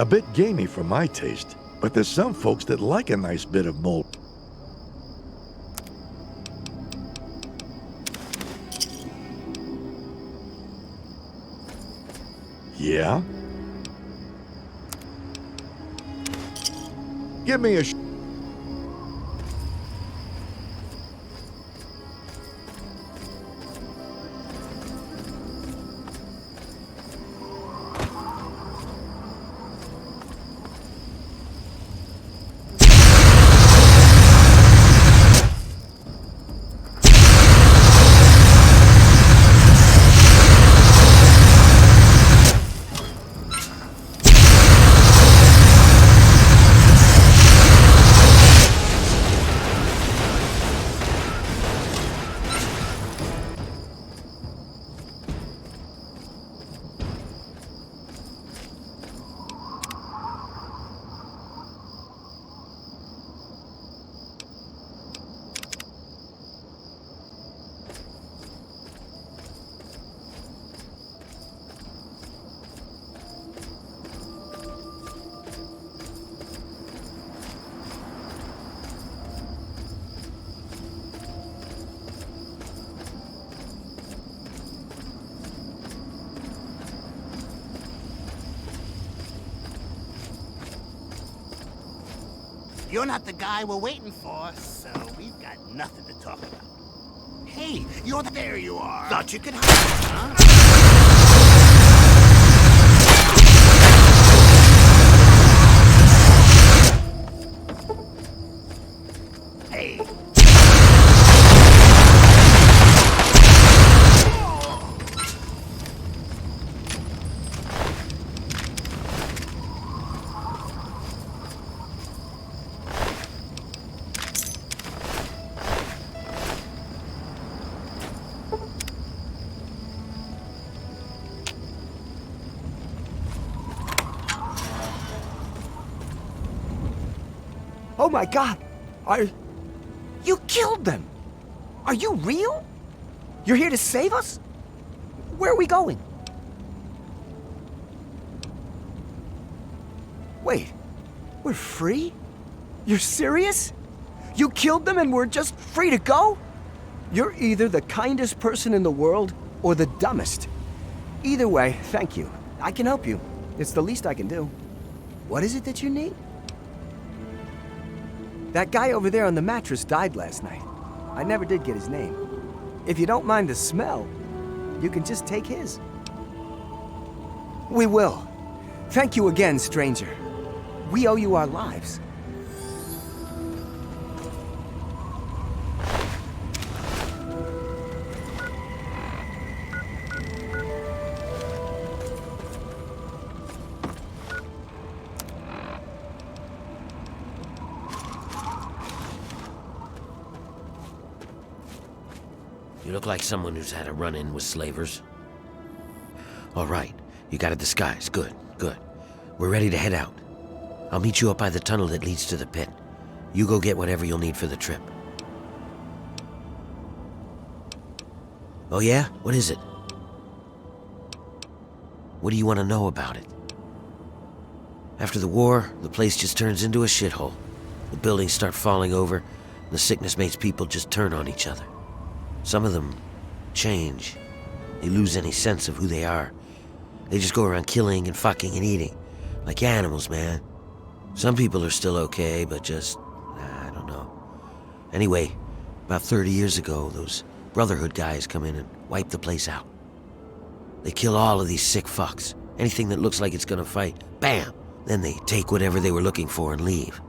A bit gamey for my taste, but there's some folks that like a nice bit of mold. Yeah? Give me a You're not the guy we're waiting for, so we've got nothing to talk about. Hey, there you are. Thought you could hide, huh? Hey. Oh my God! You killed them! Are you real? You're here to save us? Where are we going? Wait, we're free? You're serious? You killed them and we're just free to go? You're either the kindest person in the world or the dumbest. Either way, thank you. I can help you. It's the least I can do. What is it that you need? That guy over there on the mattress died last night. I never did get his name. If you don't mind the smell, you can just take his. We will. Thank you again, stranger. We owe you our lives. You look like someone who's had a run-in with slavers. All right, you got a disguise. Good, good. We're ready to head out. I'll meet you up by the tunnel that leads to the pit. You go get whatever you'll need for the trip. Oh yeah? What is it? What do you want to know about it? After the war, the place just turns into a shithole. The buildings start falling over, and the sickness makes people just turn on each other. Some of them change. They lose any sense of who they are. They just go around killing and fucking and eating. Like animals, man. Some people are still okay, but just, I don't know. Anyway, about 30 years ago, those Brotherhood guys come in and wipe the place out. They kill all of these sick fucks. Anything that looks like it's gonna fight, bam! Then they take whatever they were looking for and leave.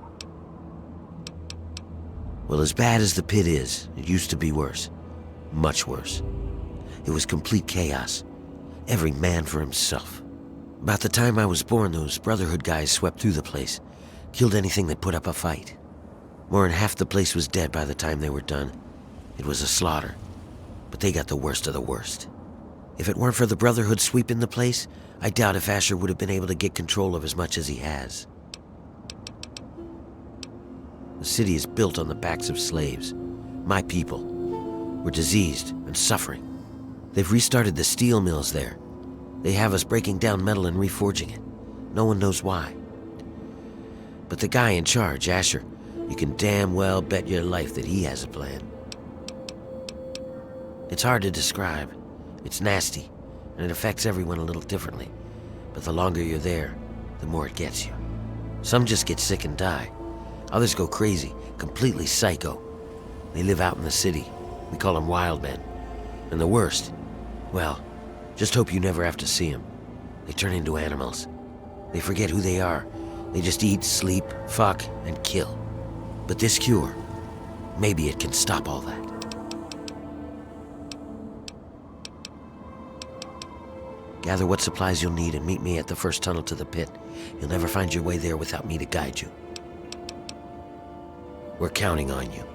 Well, as bad as the pit is, it used to be worse. Much worse. It was complete chaos. Every man for himself. About the time I was born, those Brotherhood guys swept through the place. Killed anything that put up a fight. More than half the place was dead by the time they were done. It was a slaughter. But they got the worst of the worst. If it weren't for the Brotherhood sweeping the place, I doubt if Asher would have been able to get control of as much as he has. The city is built on the backs of slaves. My people. We're diseased and suffering. They've restarted the steel mills there. They have us breaking down metal and reforging it. No one knows why. But the guy in charge, Asher, you can damn well bet your life that he has a plan. It's hard to describe. It's nasty, and it affects everyone a little differently. But the longer you're there, the more it gets you. Some just get sick and die. Others go crazy, completely psycho. They live out in the city. We call them wild men. And the worst, well, just hope you never have to see them. They turn into animals. They forget who they are. They just eat, sleep, fuck, and kill. But this cure, maybe it can stop all that. Gather what supplies you'll need and meet me at the first tunnel to the pit. You'll never find your way there without me to guide you. We're counting on you.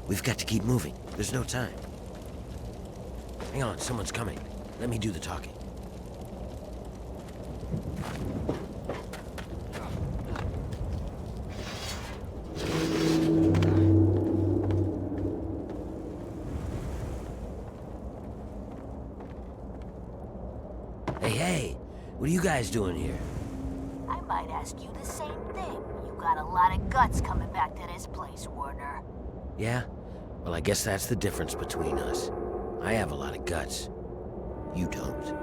We've got to keep moving. There's no time. Hang on, someone's coming. Let me do the talking. Hey, what are you guys doing here? I might ask you the same thing. You got a lot of guts coming back to this place, Warner. Yeah? Well, I guess that's the difference between us. I have a lot of guts. You don't.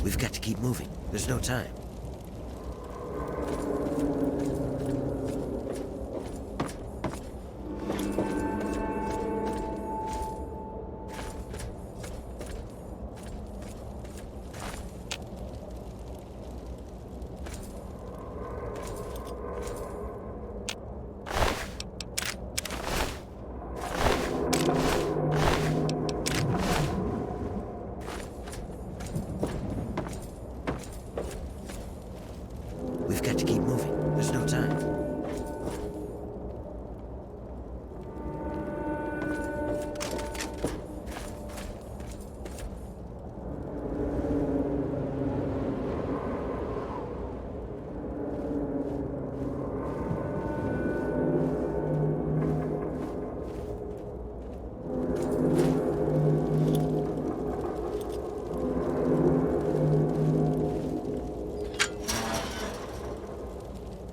We've got to keep moving. There's no time. We've got to keep moving. There's no time.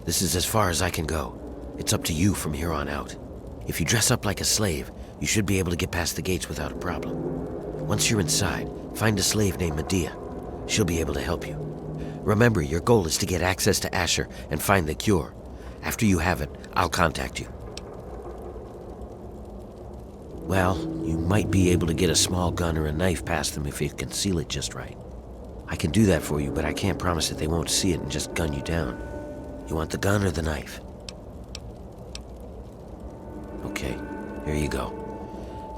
This is as far as I can go. It's up to you from here on out. If you dress up like a slave, you should be able to get past the gates without a problem. Once you're inside, find a slave named Medea. She'll be able to help you. Remember, your goal is to get access to Asher and find the cure. After you have it, I'll contact you. Well, you might be able to get a small gun or a knife past them if you conceal it just right. I can do that for you, but I can't promise that they won't see it and just gun you down. You want the gun or the knife? Okay, here you go.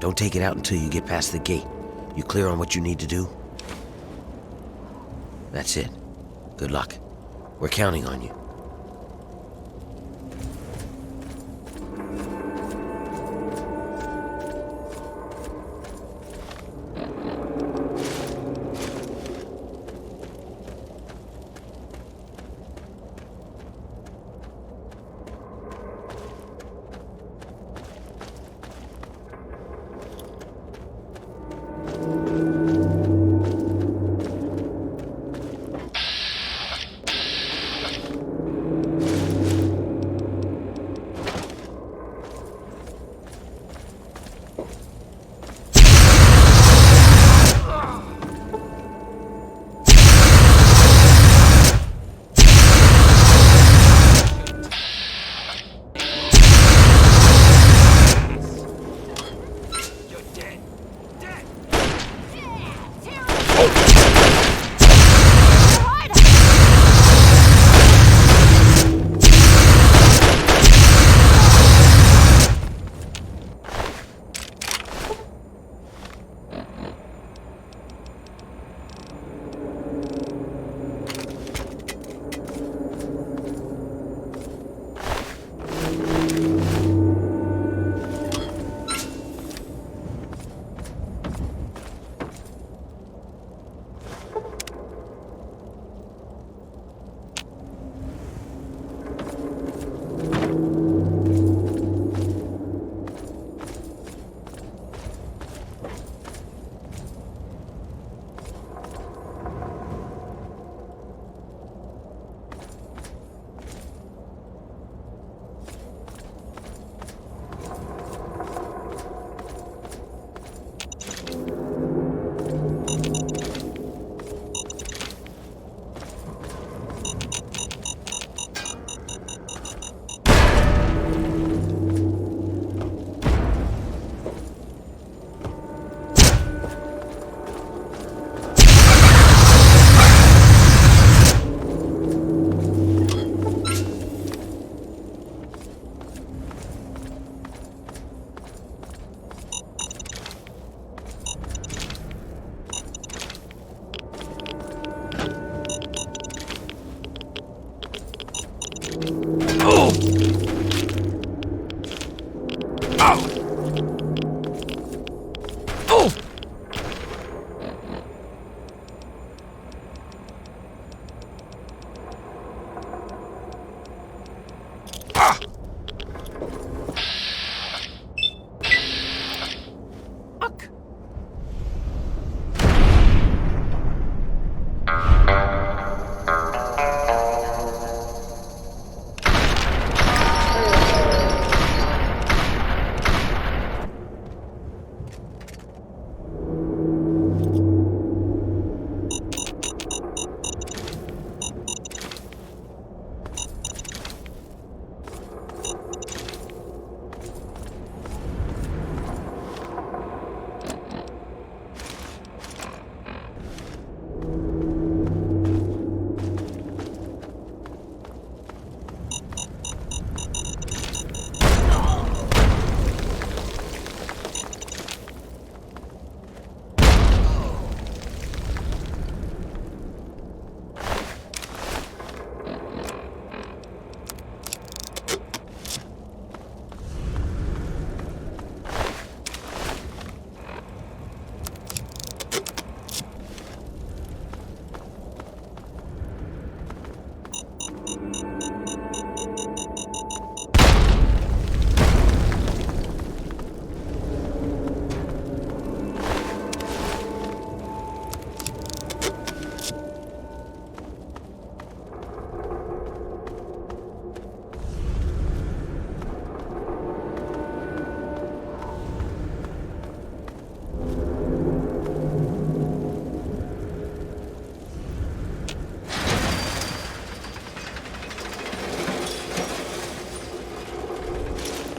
Don't take it out until you get past the gate. You clear on what you need to do? That's it. Good luck. We're counting on you.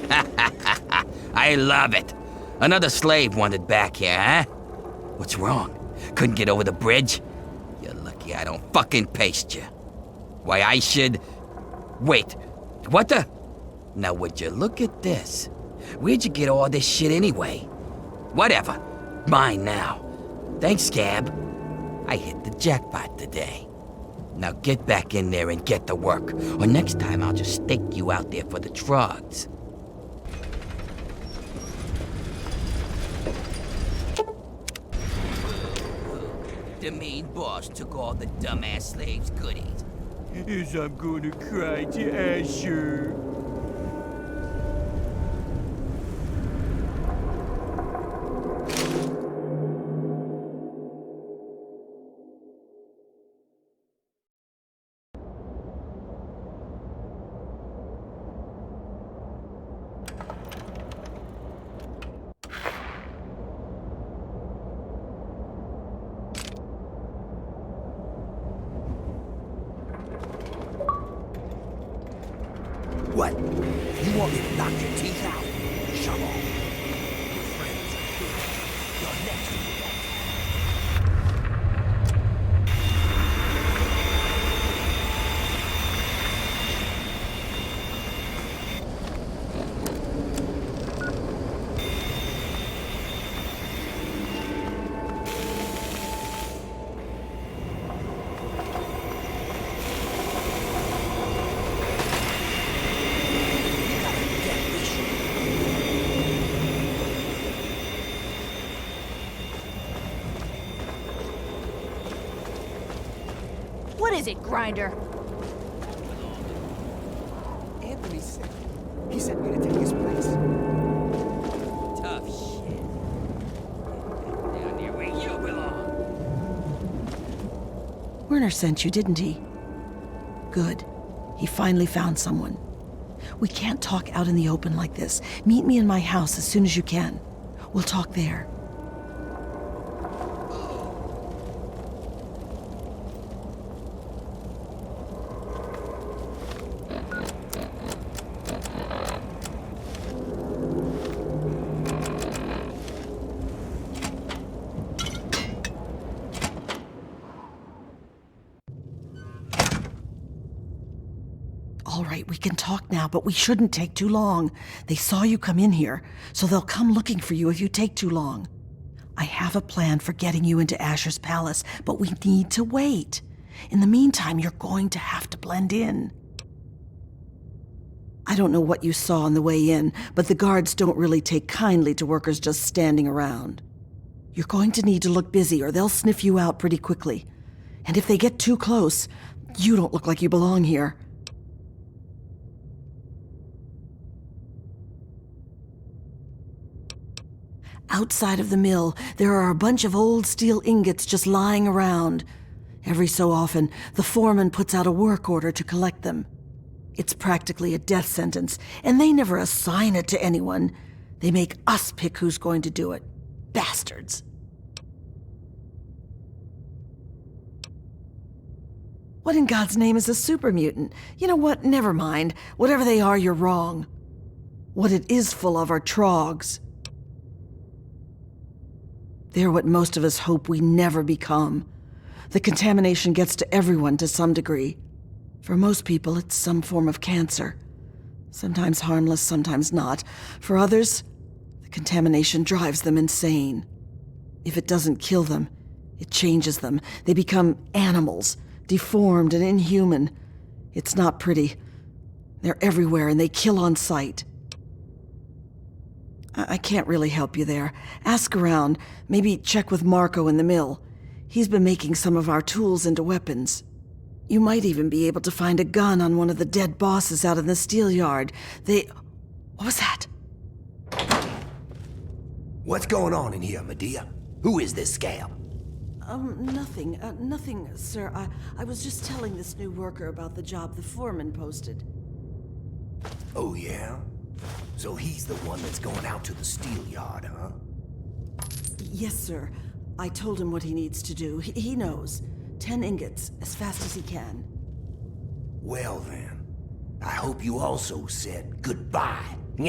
I love it. Another slave wanted back here, huh? What's wrong? Couldn't get over the bridge? You're lucky I don't fucking paste you. Why, I should... Wait, what the... Now would you look at this? Where'd you get all this shit anyway? Whatever. Mine now. Thanks, Scab. I hit the jackpot today. Now get back in there and get to work, or next time I'll just stake you out there for the drugs. The mean boss took all the dumbass slaves' goodies. As I'm gonna cry to Asher. What? You want me to knock your teeth out? Shove off. Your friends are good. You're next to me. What is it, Grinder? Anthony said he sent me to take his place. Tough shit. Get down there where you belong. Werner sent you, didn't he? Good. He finally found someone. We can't talk out in the open like this. Meet me in my house as soon as you can. We'll talk there. All right, we can talk now, but we shouldn't take too long. They saw you come in here, so they'll come looking for you if you take too long. I have a plan for getting you into Asher's palace, but we need to wait. In the meantime, you're going to have to blend in. I don't know what you saw on the way in, but the guards don't really take kindly to workers just standing around. You're going to need to look busy, or they'll sniff you out pretty quickly. And if they get too close, you don't look like you belong here. Outside of the mill, there are a bunch of old steel ingots just lying around. Every so often, the foreman puts out a work order to collect them. It's practically a death sentence, and they never assign it to anyone. They make us pick who's going to do it. Bastards. What in God's name is a super mutant? You know what? Never mind. Whatever they are, you're wrong. What it is full of are trogs. They're what most of us hope we never become. The contamination gets to everyone to some degree. For most people, it's some form of cancer. Sometimes harmless, sometimes not. For others, the contamination drives them insane. If it doesn't kill them, it changes them. They become animals, deformed and inhuman. It's not pretty. They're everywhere and they kill on sight. I can't really help you there. Ask around. Maybe check with Marco in the mill. He's been making some of our tools into weapons. You might even be able to find a gun on one of the dead bosses out in the steel yard. What was that? What's going on in here, Medea? Who is this scab? Nothing. Nothing, sir. I was just telling this new worker about the job the foreman posted. Oh, yeah? So he's the one that's going out to the steel yard, huh? Yes, sir. I told him what he needs to do. He knows. 10 ingots, as fast as he can. Well then, I hope you also said goodbye All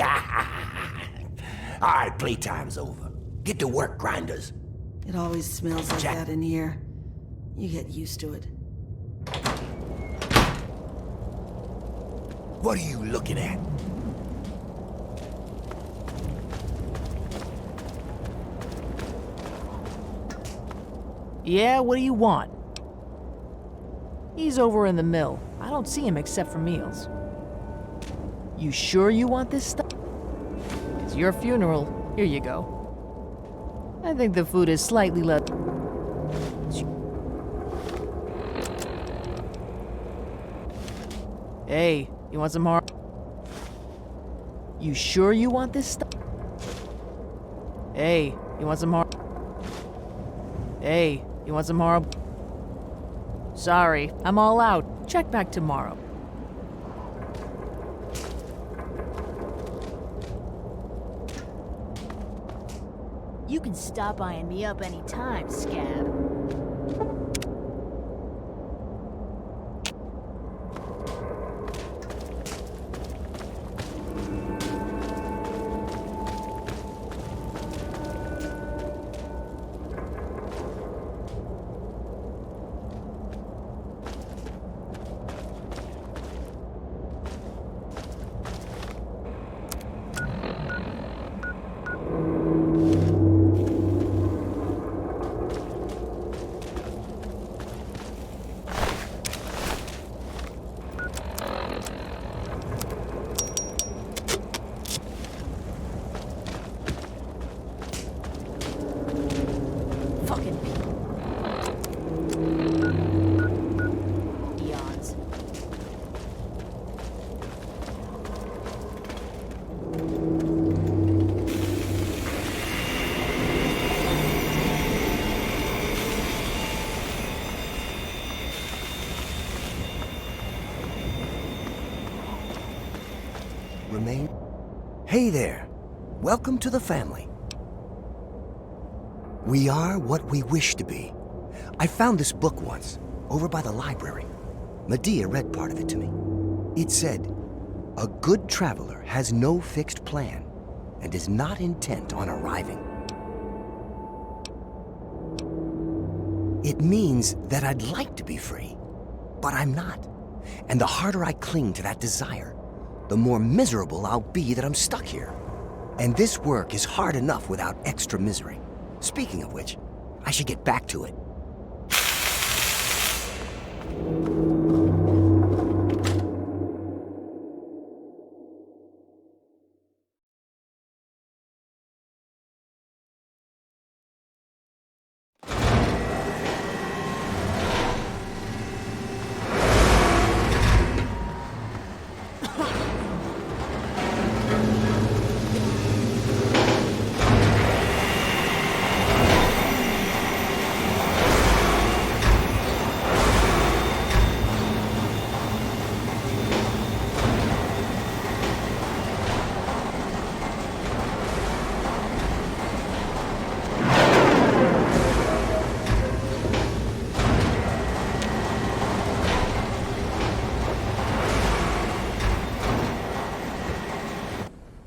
right, playtime's over. Get to work, grinders. It always smells like Jack. that in here. You get used to it. What are you looking at? Yeah, what do you want? He's over in the mill. I don't see him except for meals. You sure you want this stuff? It's your funeral. Here you go. I think the food is slightly less... Hey, you want some more? You sure you want this stuff? Hey, you want some more? Hey, you want some more? Sorry, I'm all out. Check back tomorrow. You can stop eyeing me up anytime, Scab. Fucking eons. Remain. Hey there. Welcome to the family. We are what we wish to be. I found this book once, over by the library. Medea read part of it to me. It said, "A good traveler has no fixed plan and is not intent on arriving." It means that I'd like to be free, but I'm not. And the harder I cling to that desire, the more miserable I'll be that I'm stuck here. And this work is hard enough without extra misery. Speaking of which, I should get back to it.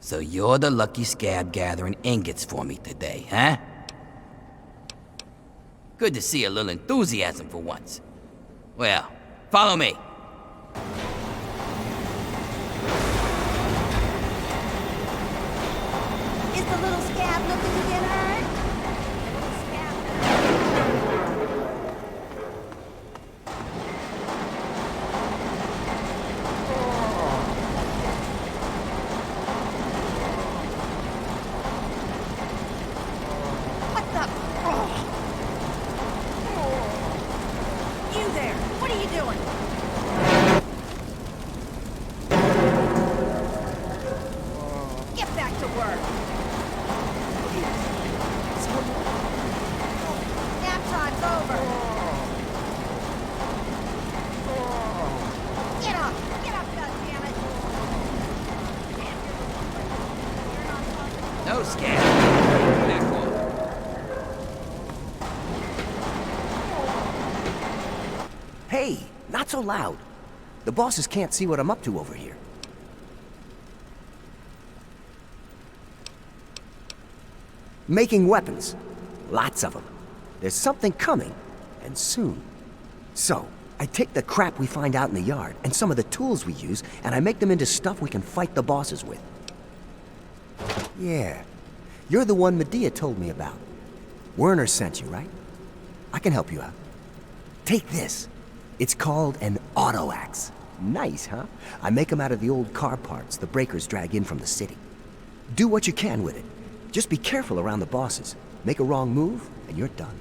So you're the lucky scab gathering ingots for me today, huh? Good to see a little enthusiasm for once. Well, follow me. Is the little scab looking to get hurt? The little scab. What the? You there? What are you doing? Get back to work. Nap time's over. Get up! Get up, goddammit! No scab. Back off. Hey, not so loud. The bosses can't see what I'm up to over here. Making weapons. Lots of them. There's something coming, and soon. So, I take the crap we find out in the yard and some of the tools we use, and I make them into stuff we can fight the bosses with. Yeah. You're the one Medea told me about. Werner sent you, right? I can help you out. Take this. It's called an auto axe. Nice, huh? I make them out of the old car parts the breakers drag in from the city. Do what you can with it. Just be careful around the bosses. Make a wrong move, and you're done.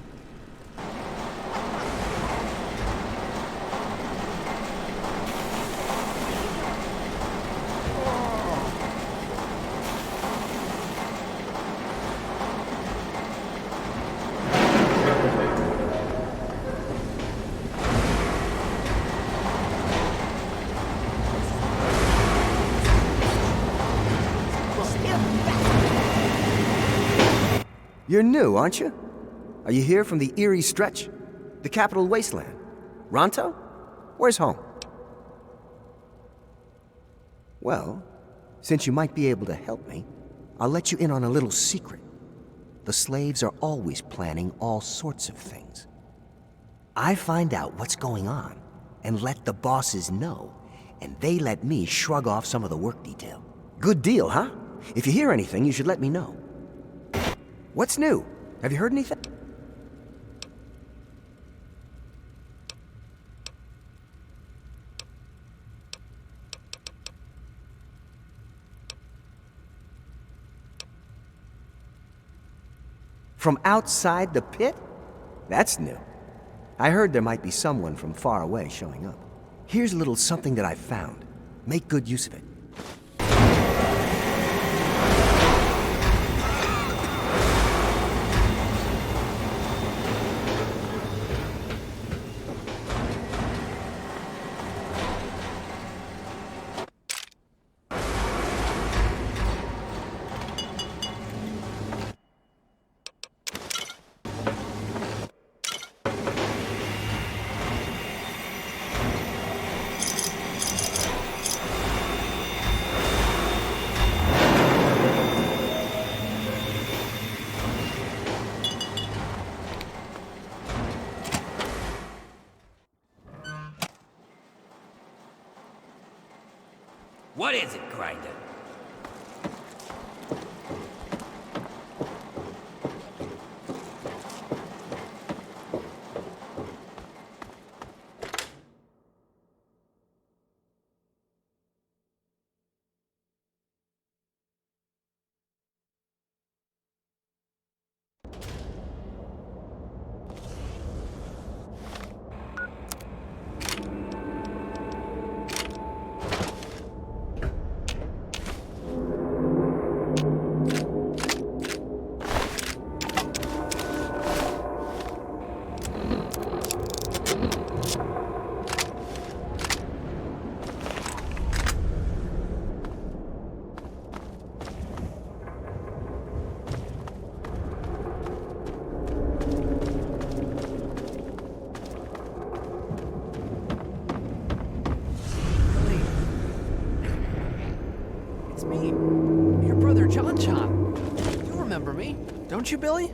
You're new, aren't you? Are you here from the Erie Stretch? The Capital Wasteland? Ronto? Where's home? Well, since you might be able to help me, I'll let you in on a little secret. The slaves are always planning all sorts of things. I find out what's going on and let the bosses know, and they let me shrug off some of the work detail. Good deal, huh? If you hear anything, you should let me know. What's new? Have you heard anything? From outside the pit? That's new. I heard there might be someone from far away showing up. Here's a little something that I found. Make good use of it. What is it, Grinder? It's me, your brother John John. You remember me, don't you, Billy?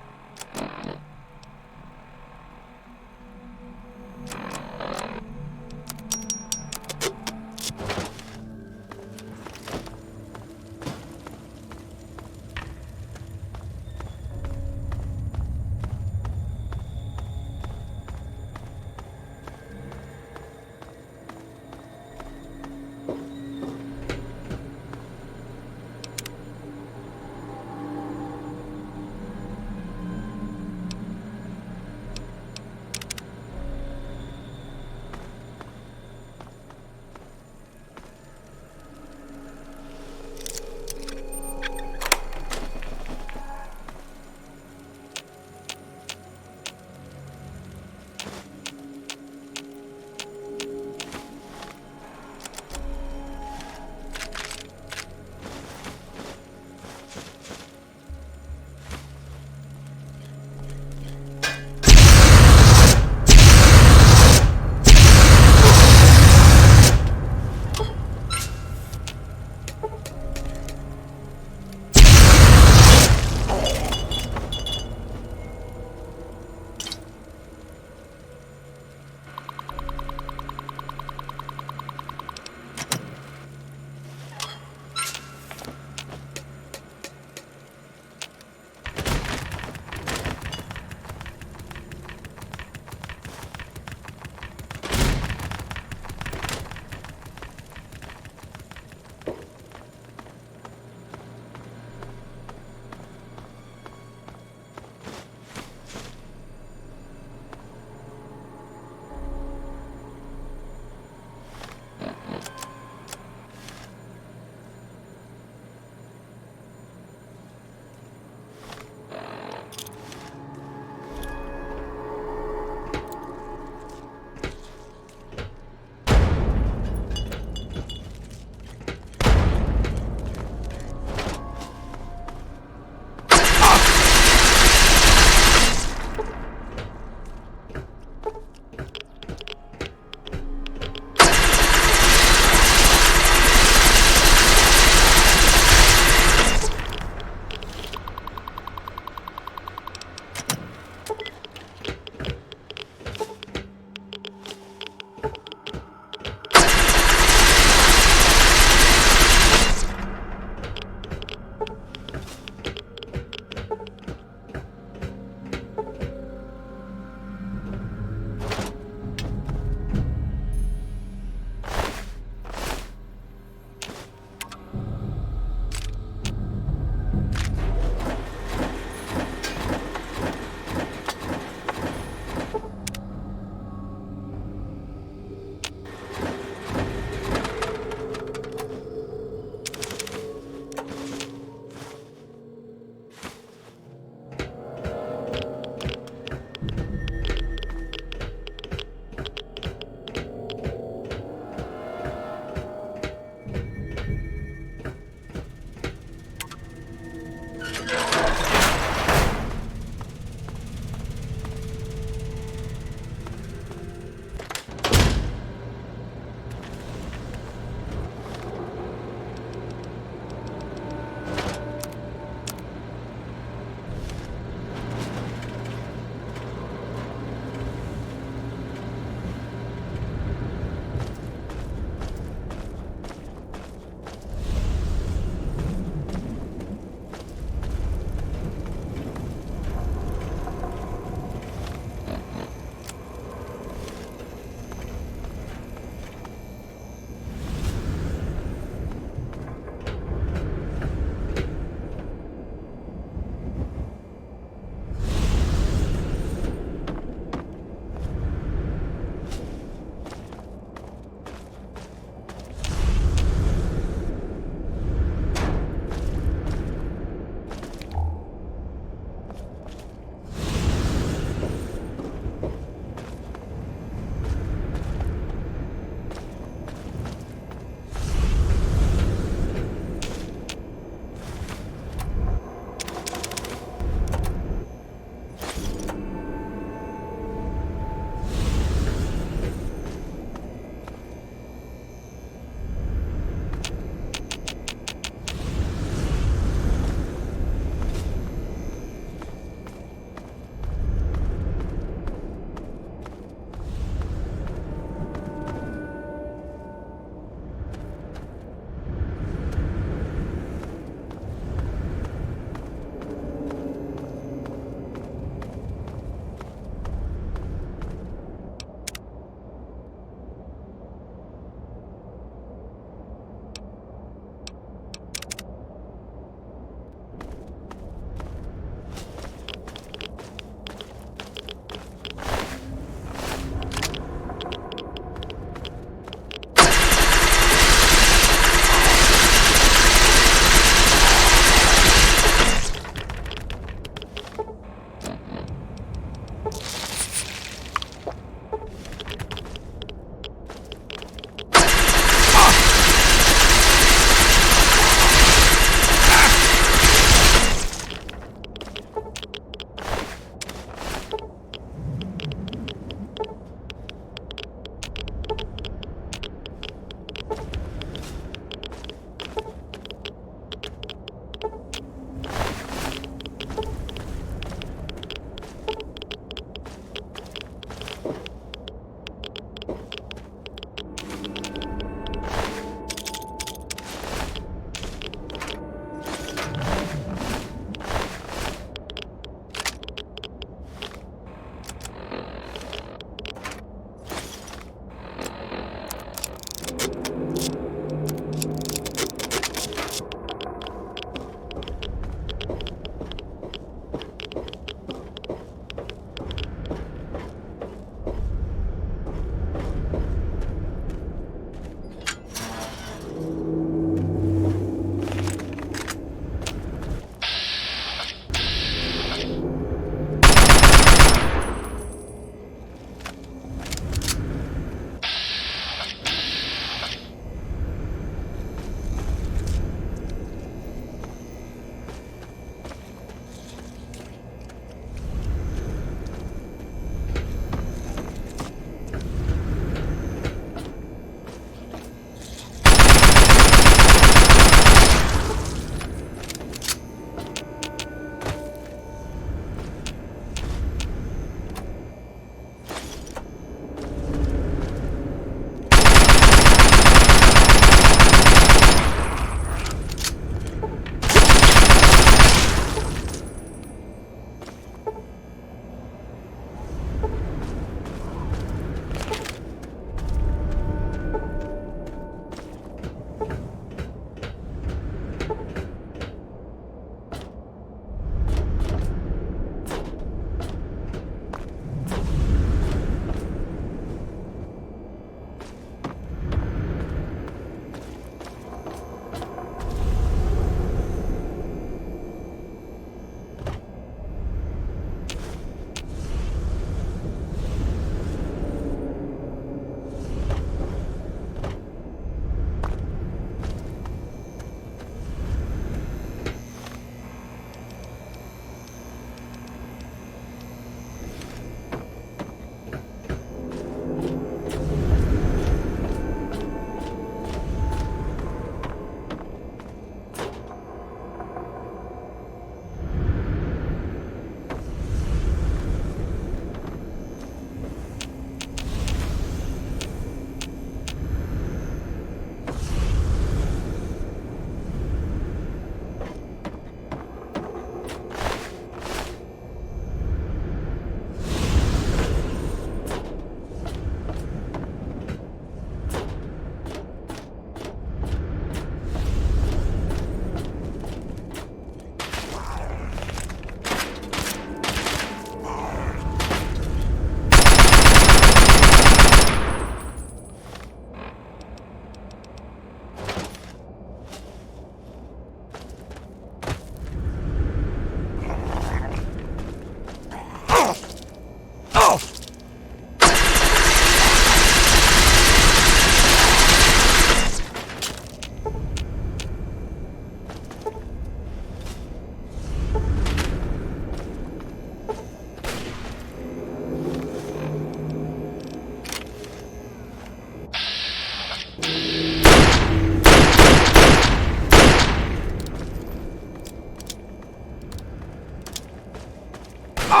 Die,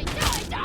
die, die!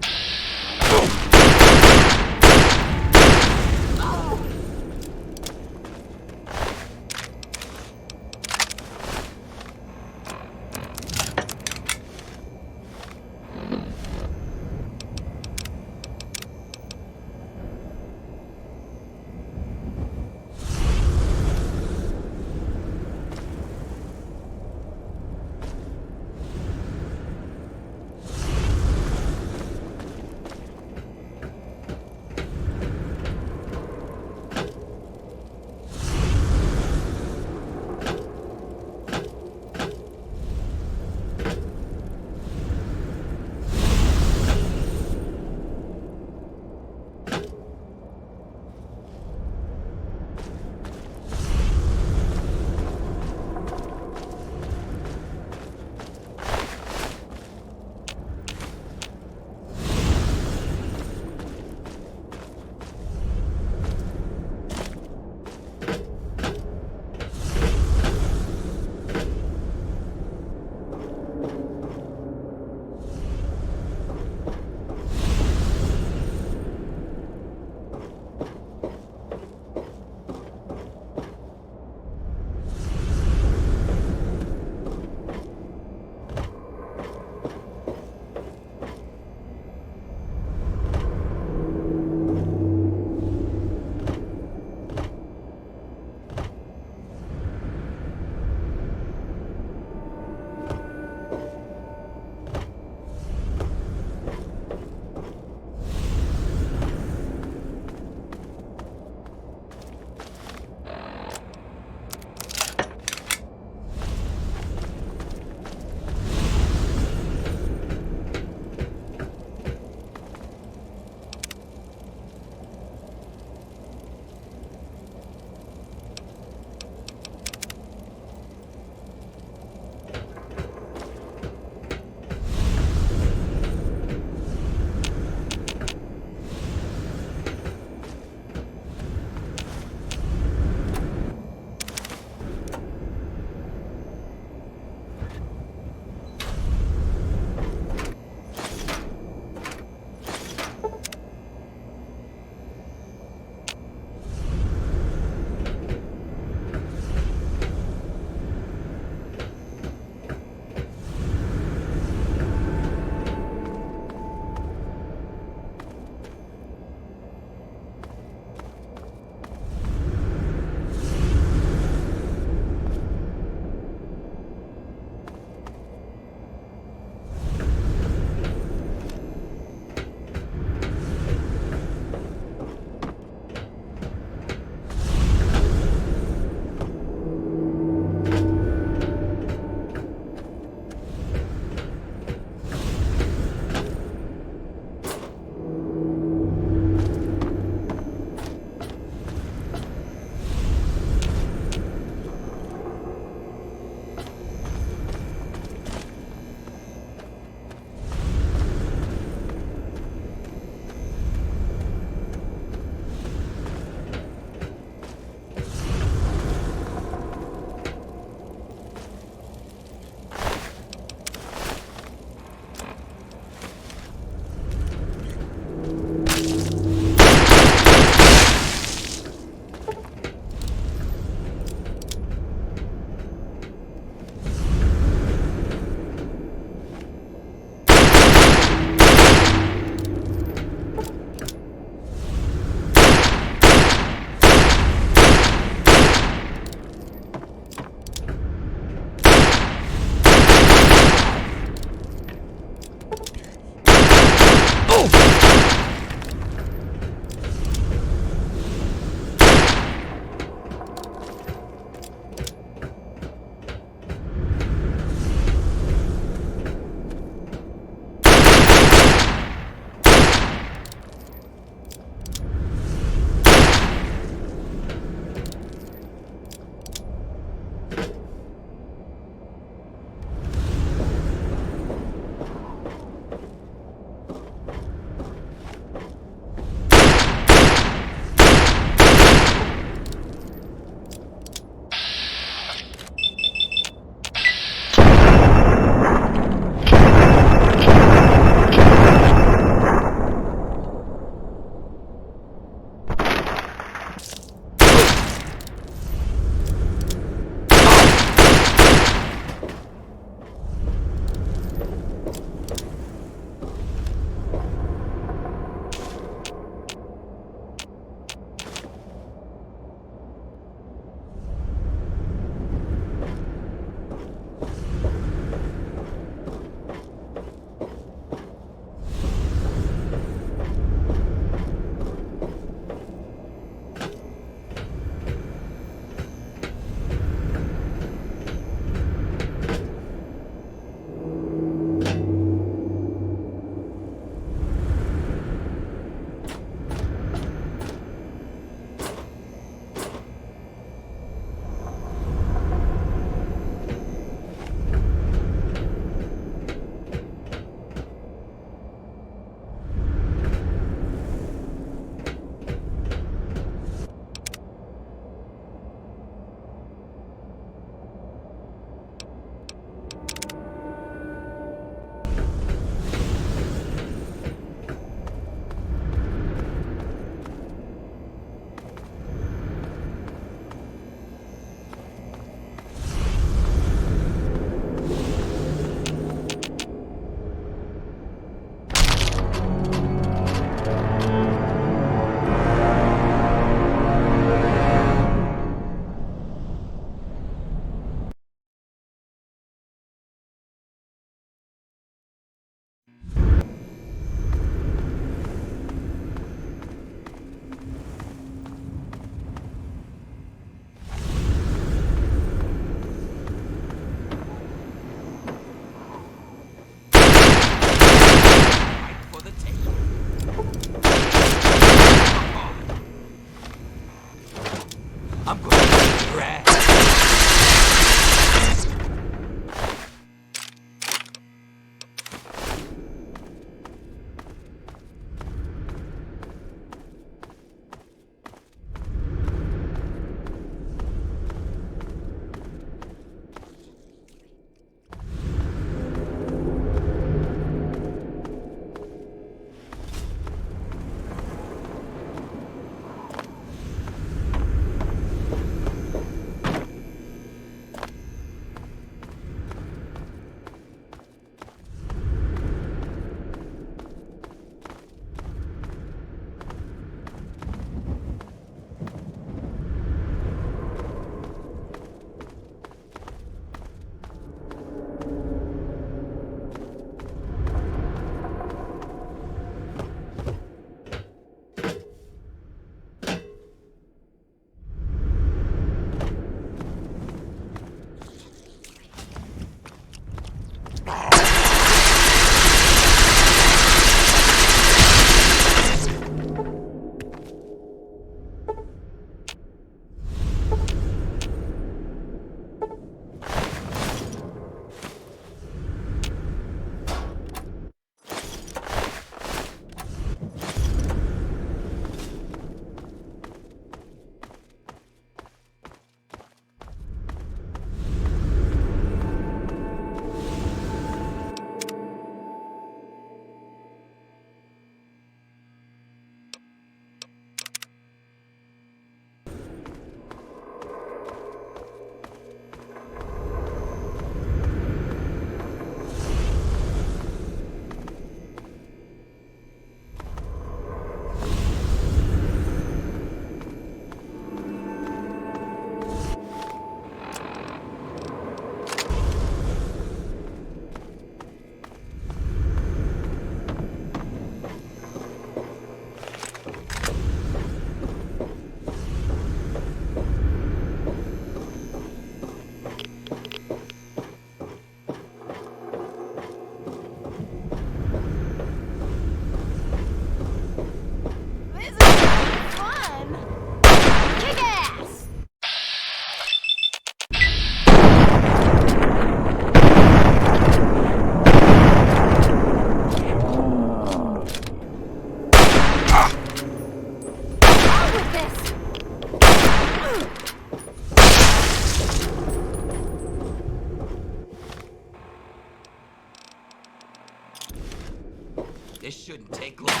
This shouldn't take long.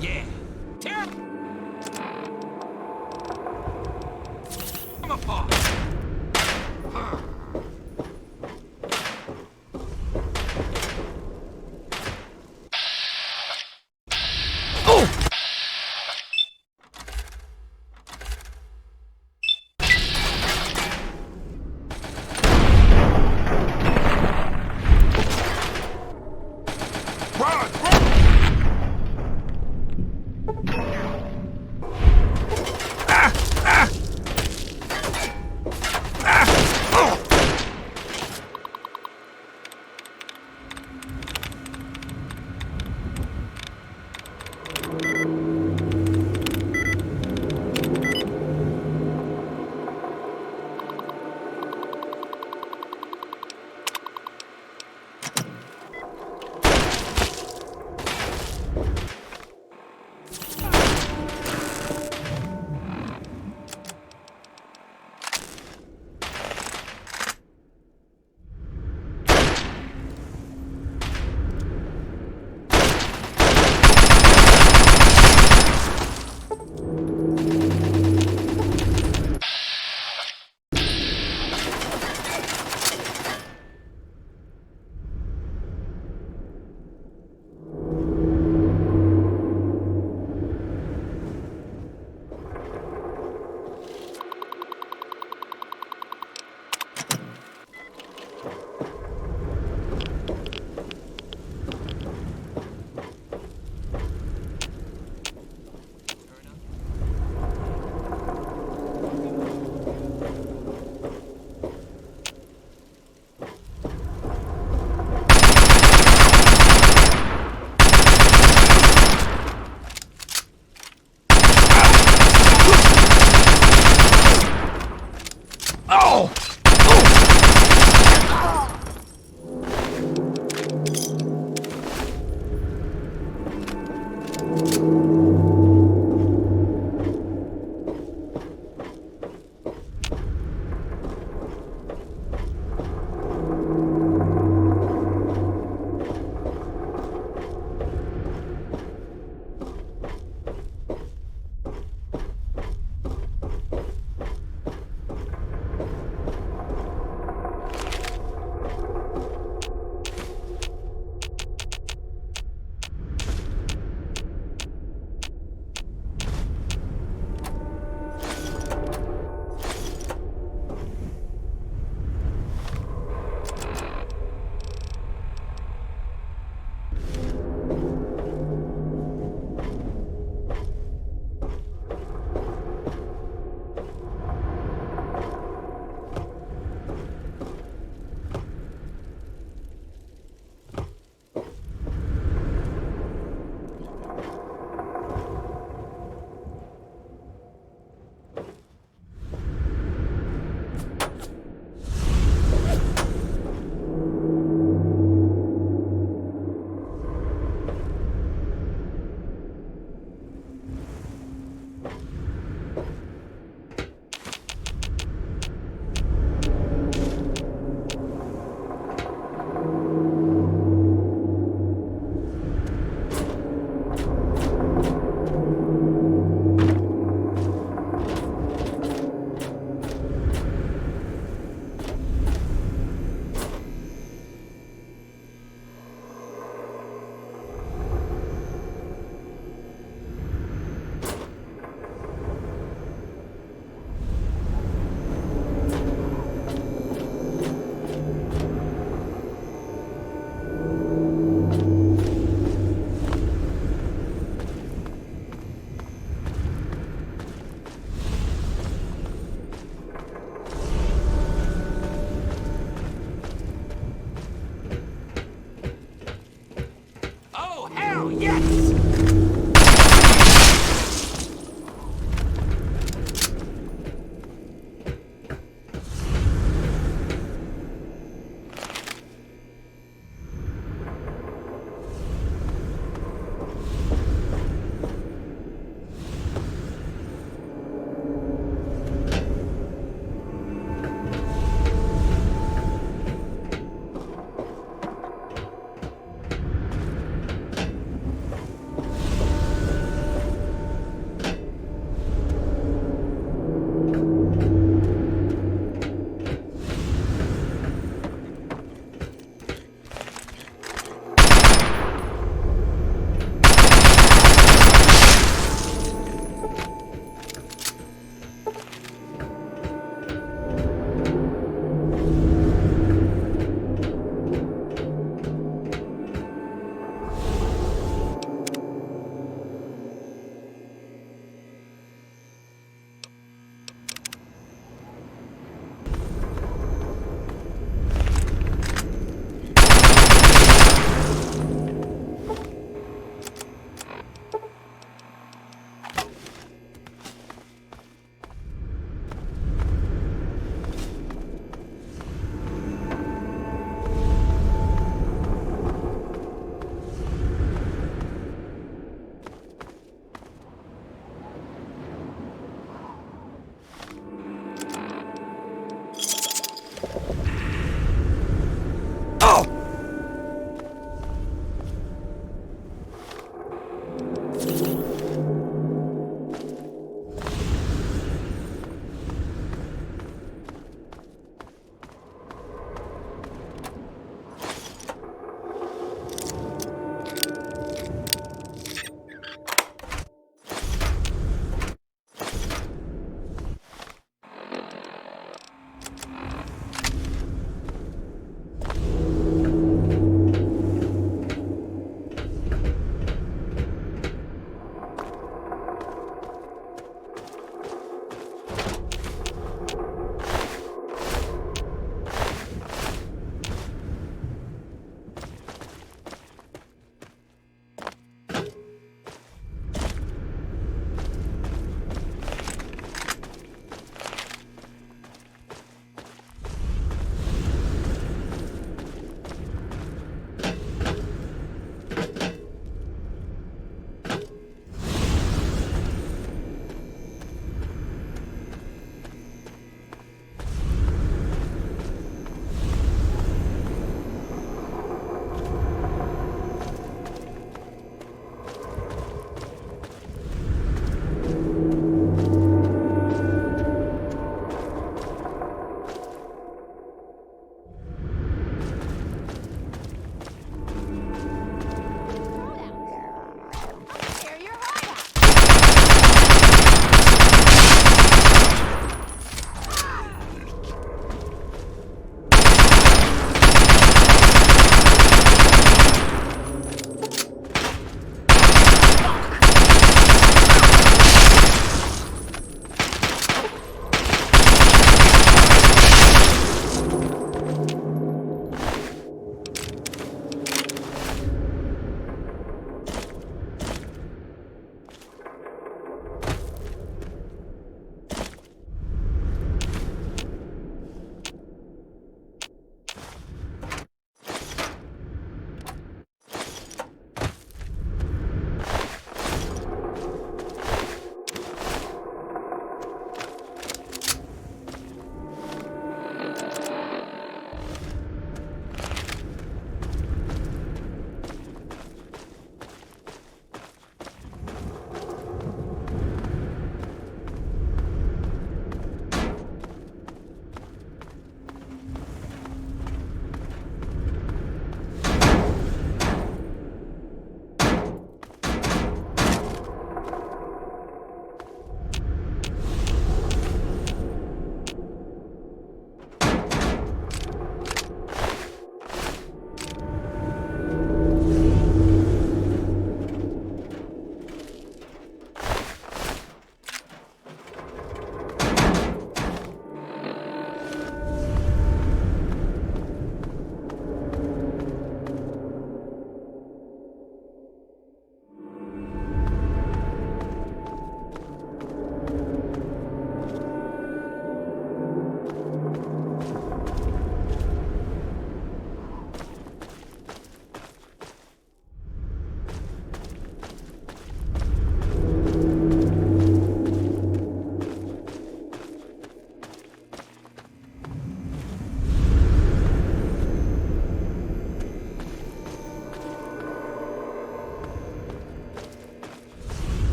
Yeah. Tear them apart.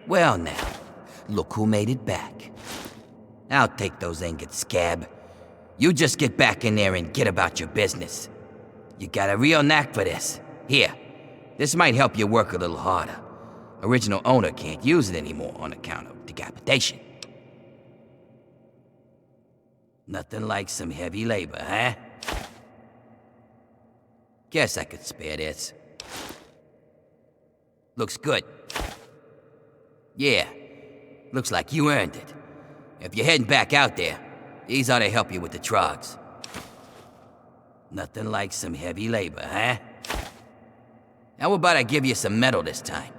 Well now, look who made it back. I'll take those ingots, scab. You just get back in there and get about your business. You got a real knack for this. Here, this might help you work a little harder. Original owner can't use it anymore on account of decapitation. Nothing like some heavy labor, huh? Guess I could spare this. Looks good. Yeah, looks like you earned it. If you're heading back out there, these ought to help you with the trogs. Nothing like some heavy labor, huh? How about I give you some metal this time?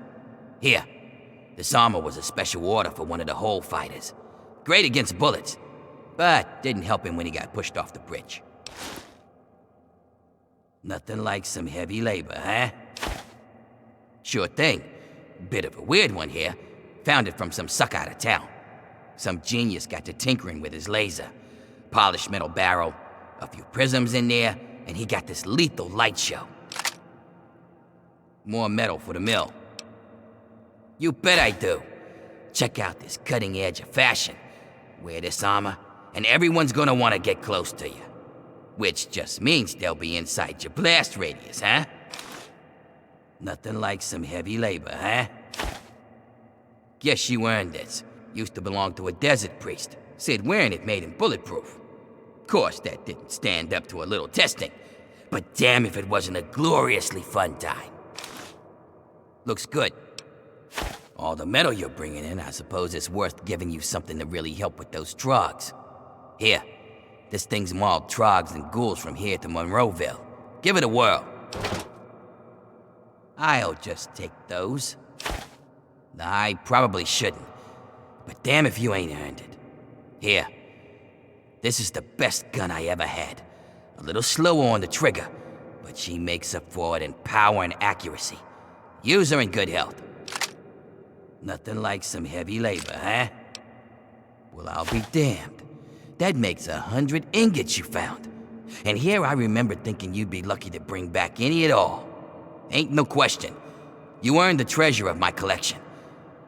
Here, this armor was a special order for one of the hole fighters. Great against bullets, but didn't help him when he got pushed off the bridge. Nothing like some heavy labor, huh? Sure thing. Bit of a weird one here. Found it from some sucker out of town. Some genius got to tinkering with his laser. Polished metal barrel, a few prisms in there, and he got this lethal light show. More metal for the mill. You bet I do. Check out this cutting edge of fashion. Wear this armor, and everyone's gonna want to get close to you. Which just means they'll be inside your blast radius, huh? Nothing like some heavy labor, huh? Guess you earned this. Used to belong to a desert priest. Said wearing it made him bulletproof. Of course, that didn't stand up to a little testing. But damn if it wasn't a gloriously fun time. Looks good. All the metal you're bringing in, I suppose it's worth giving you something to really help with those trogs. Here, this thing's mauled trogs and ghouls from here to Monroeville. Give it a whirl. I'll just take those. I probably shouldn't, but damn if you ain't earned it. Here, this is the best gun I ever had. A little slower on the trigger, but she makes up for it in power and accuracy. Use her in good health. Nothing like some heavy labor, huh? Well, I'll be damned. That makes 100 ingots you found. And here I remember thinking you'd be lucky to bring back any at all. Ain't no question. You earned the treasure of my collection.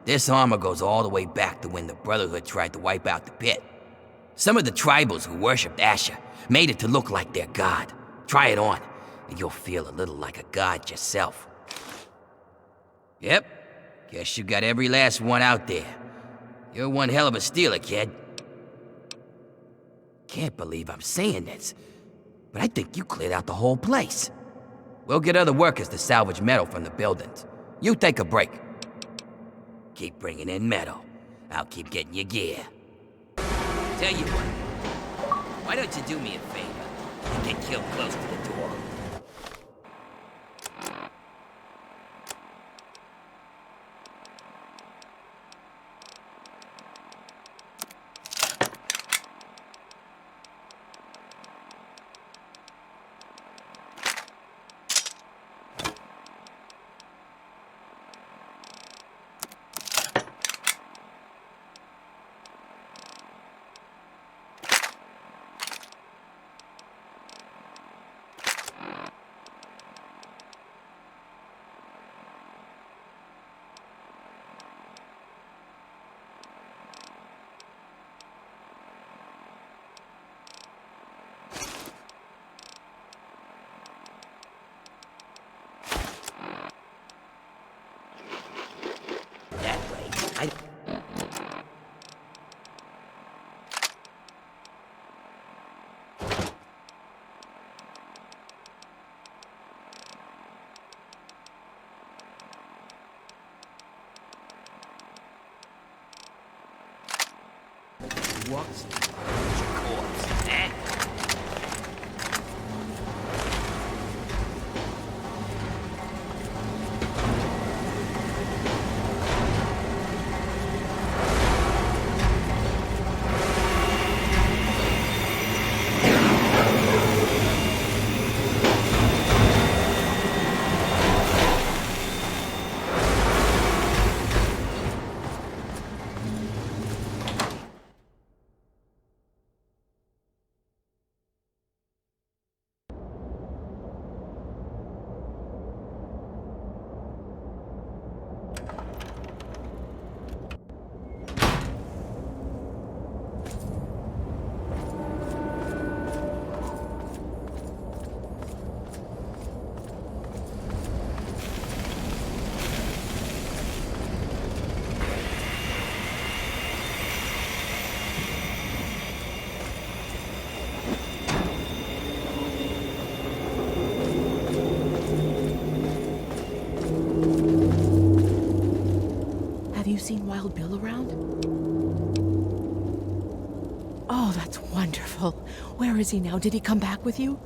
This armor goes all the way back to when the Brotherhood tried to wipe out the Pitt. Some of the tribals who worshipped Asher made it to look like their god. Try it on, and you'll feel a little like a god yourself. Yep, guess you got every last one out there. You're one hell of a stealer, kid. Can't believe I'm saying this, but I think you cleared out the whole place. We'll get other workers to salvage metal from the buildings. You take a break. Keep bringing in metal. I'll keep getting you gear. Tell you what, why don't you do me a favor and get killed close to the door? Walks your corpse, eh? Have you seen Wild Bill around? Oh, that's wonderful. Where is he now? Did he come back with you?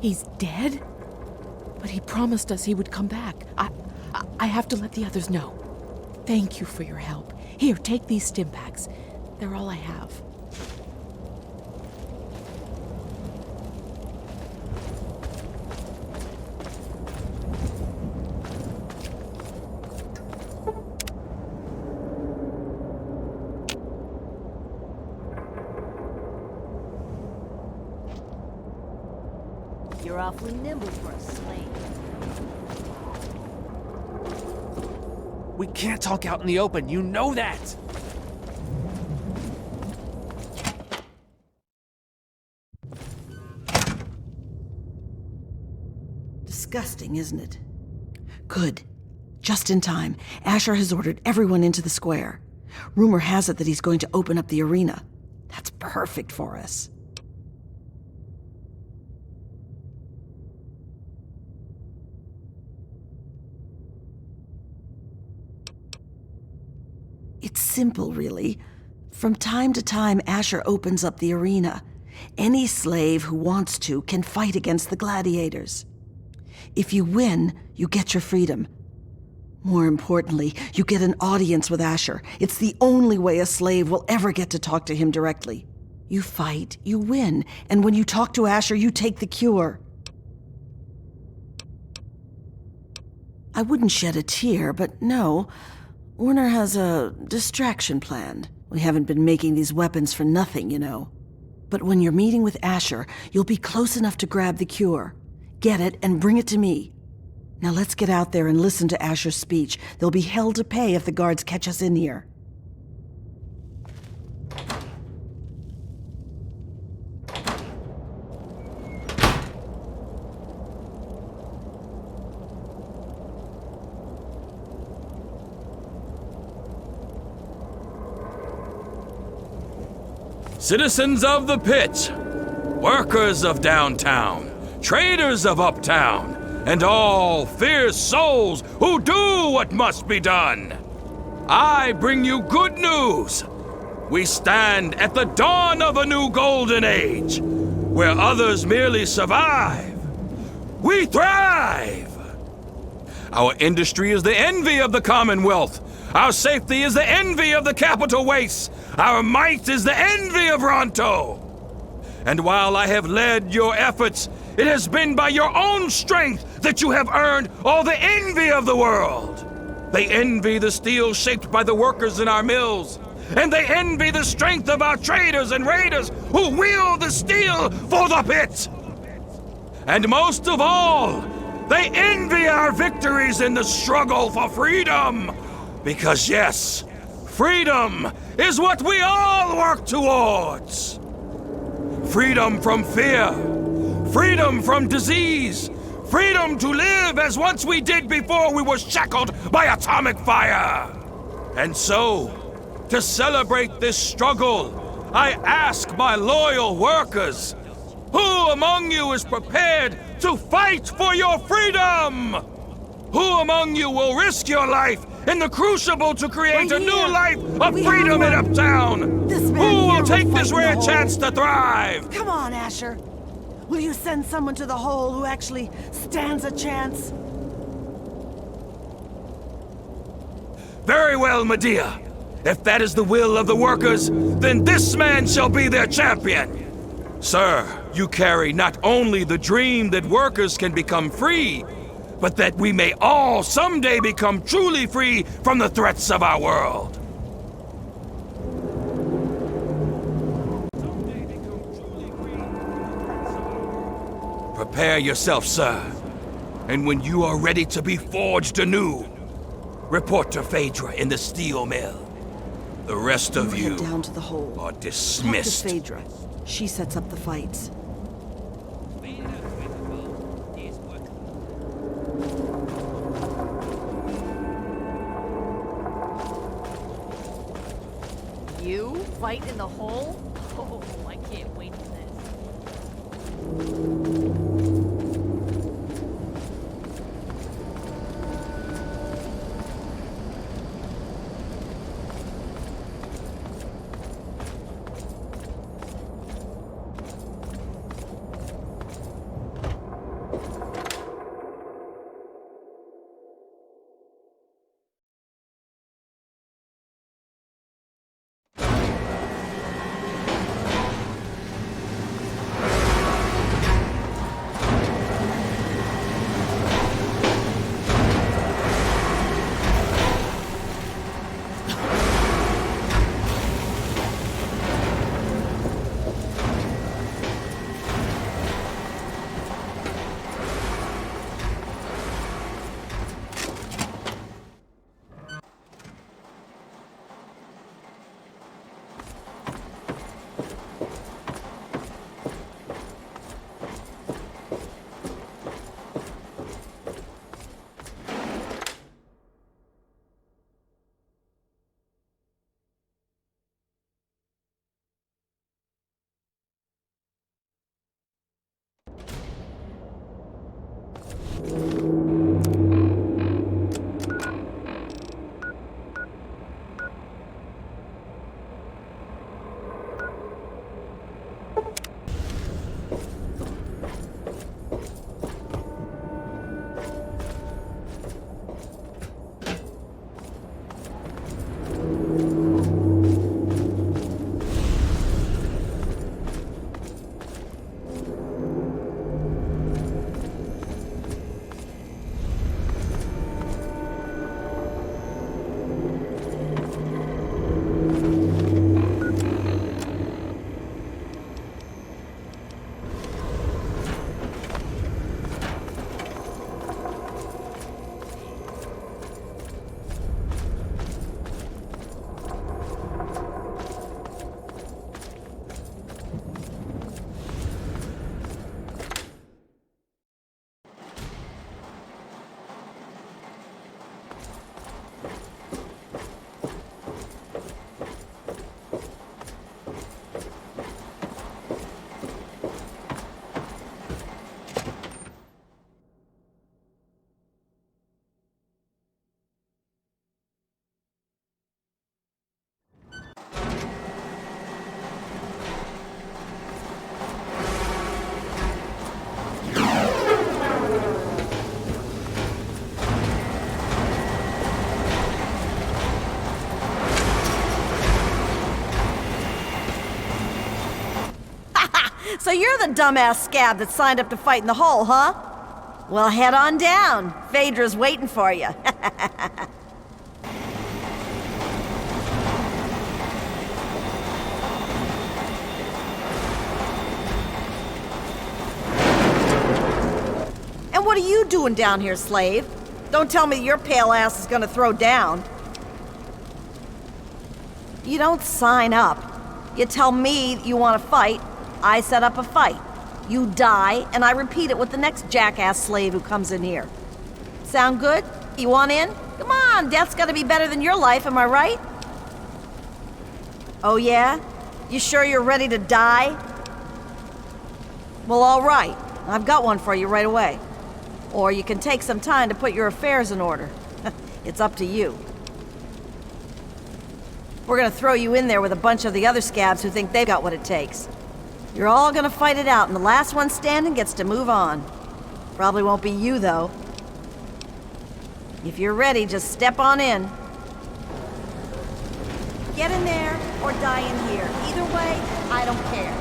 He's dead? But he promised us he would come back. I have to let the others know. Thank you for your help. Here, take these stim packs. They're all I have. You're awfully nimble for a slave. We can't talk out in the open, you know that! Disgusting, isn't it? Good. Just in time. Asher has ordered everyone into the square. Rumor has it that he's going to open up the arena. That's perfect for us. It's simple, really. From time to time, Asher opens up the arena. Any slave who wants to can fight against the gladiators. If you win, you get your freedom. More importantly, you get an audience with Asher. It's the only way a slave will ever get to talk to him directly. You fight, you win, and when you talk to Asher, you take the cure. I wouldn't shed a tear, but no. Warner has a distraction planned. We haven't been making these weapons for nothing, you know. But when you're meeting with Asher, you'll be close enough to grab the cure. Get it and bring it to me. Now let's get out there and listen to Asher's speech. There'll be hell to pay if the guards catch us in here. Citizens of the Pitt, workers of downtown, traders of uptown, and all fierce souls who do what must be done, I bring you good news. We stand at the dawn of a new golden age, where others merely survive. We thrive! Our industry is the envy of the Commonwealth. Our safety is the envy of the capital wastes. Our might is the envy of Ronto. And while I have led your efforts, it has been by your own strength that you have earned all the envy of the world. They envy the steel shaped by the workers in our mills, and they envy the strength of our traders and raiders who wield the steel for the Pit. And most of all, they envy our victories in the struggle for freedom. Because yes, freedom is what we all work towards. Freedom from fear, freedom from disease, freedom to live as once we did before we were shackled by atomic fire. And so, to celebrate this struggle, I ask my loyal workers, who among you is prepared to fight for your freedom? Who among you will risk your life in the crucible to create a new life of freedom in Uptown? Who will take this rare chance to thrive? Come on, Asher. Will you send someone to the hole who actually stands a chance? Very well, Medea. If that is the will of the workers, then this man shall be their champion. Sir, you carry not only the dream that workers can become free, but that we may all someday become truly free from the threats of our world. Prepare yourself, sir. And when you are ready to be forged anew, report to Phaedra in the steel mill. The rest of you head down to the hole. are dismissed. Talk to Phaedra. She sets up the fights. You fight in the hole? Oh, I can't wait for this. So you're the dumbass scab that signed up to fight in the hole, huh? Well, head on down. Phaedra's waiting for you. And what are you doing down here, slave? Don't tell me your pale ass is gonna throw down. You don't sign up. You tell me you want to fight, I set up a fight. You die, and I repeat it with the next jackass slave who comes in here. Sound good? You want in? Come on, death's gotta be better than your life, am I right? Oh yeah? You sure you're ready to die? Well, all right. I've got one for you right away. Or you can take some time to put your affairs in order. It's up to you. We're gonna throw you in there with a bunch of the other scabs who think they've got what it takes. You're all gonna fight it out, and the last one standing gets to move on. Probably won't be you, though. If you're ready, just step on in. Get in there, or die in here. Either way, I don't care.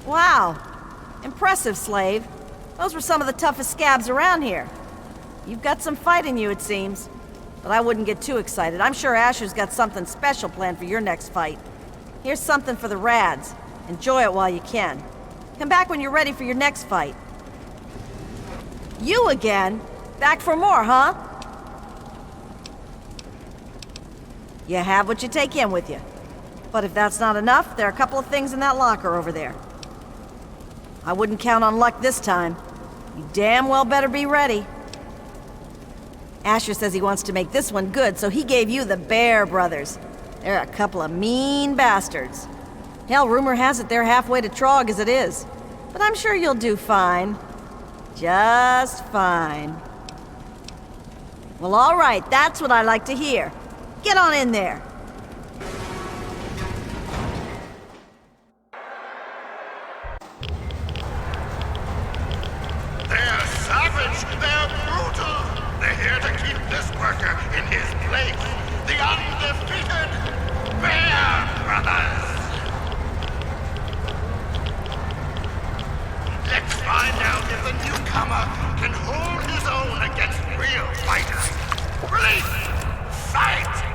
Wow. Impressive, slave. Those were some of the toughest scabs around here. You've got some fight in you, it seems. But I wouldn't get too excited. I'm sure Asher's got something special planned for your next fight. Here's something for the rads. Enjoy it while you can. Come back when you're ready for your next fight. You again? Back for more, huh? You have what you take in with you. But if that's not enough, there are a couple of things in that locker over there. I wouldn't count on luck this time. You damn well better be ready. Asher says he wants to make this one good, so he gave you the Bear Brothers. They're a couple of mean bastards. Hell, rumor has it they're halfway to Trog as it is. But I'm sure you'll do fine. Just fine. Well, all right, that's what I like to hear. Get on in there. They're savage, they're brutal. They're here to keep this worker in his place. The undefeated Bear Brothers. Let's find out if the newcomer can hold his own against real fighters. Release! Fight!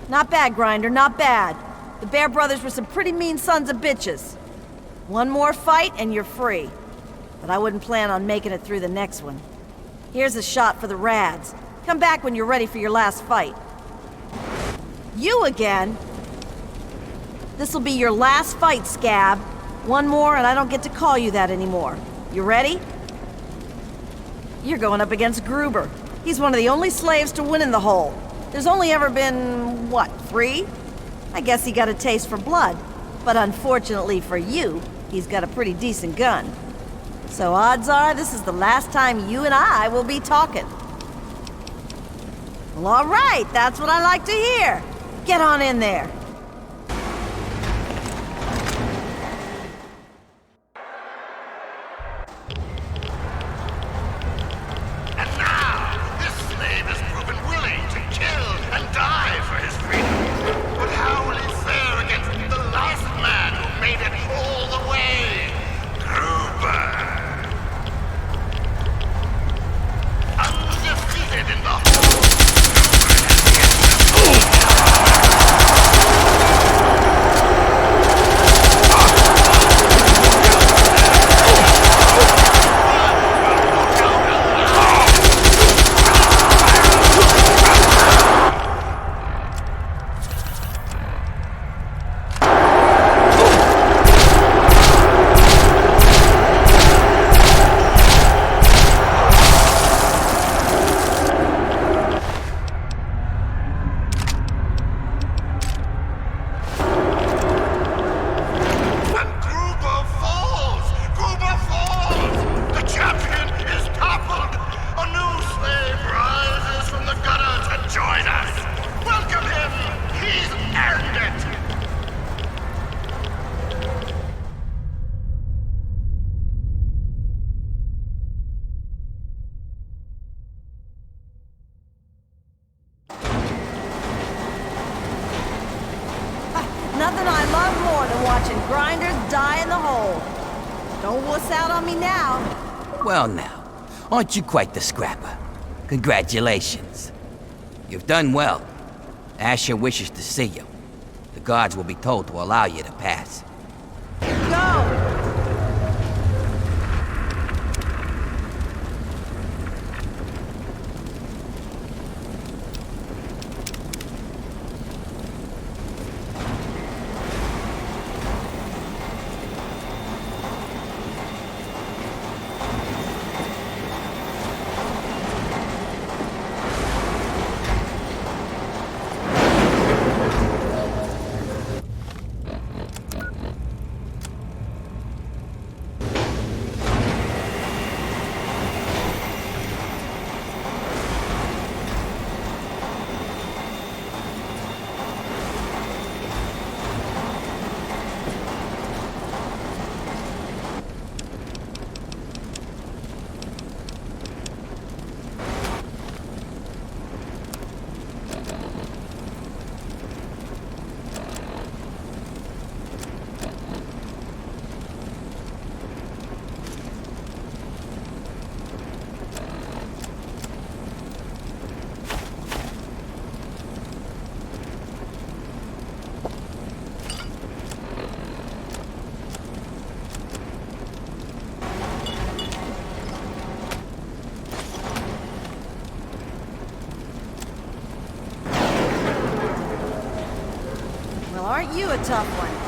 Not bad, Grinder, not bad. The Bear Brothers were some pretty mean sons of bitches. One more fight and you're free. But I wouldn't plan on making it through the next one. Here's a shot for the Rads. Come back when you're ready for your last fight. You again? This'll be your last fight, Scab. One more and I don't get to call you that anymore. You ready? You're going up against Gruber. He's one of the only slaves to win in the hole. There's only ever been, what, 3? I guess he got a taste for blood. But unfortunately for you, he's got a pretty decent gun. So odds are this is the last time you and I will be talking. Well, all right, that's what I like to hear. Get on in there. And now, this slave has proven willing to kill and die for his freedom. But how will he fare against the last man who made it all the way? Gruber. Undefeated in the whole. Nothing I love more than watching grinders die in the hole. Don't wuss out on me now. Well now, aren't you quite the scrapper? Congratulations. You've done well. Asher wishes to see you. The guards will be told to allow you to pass. Go! Aren't you a tough one?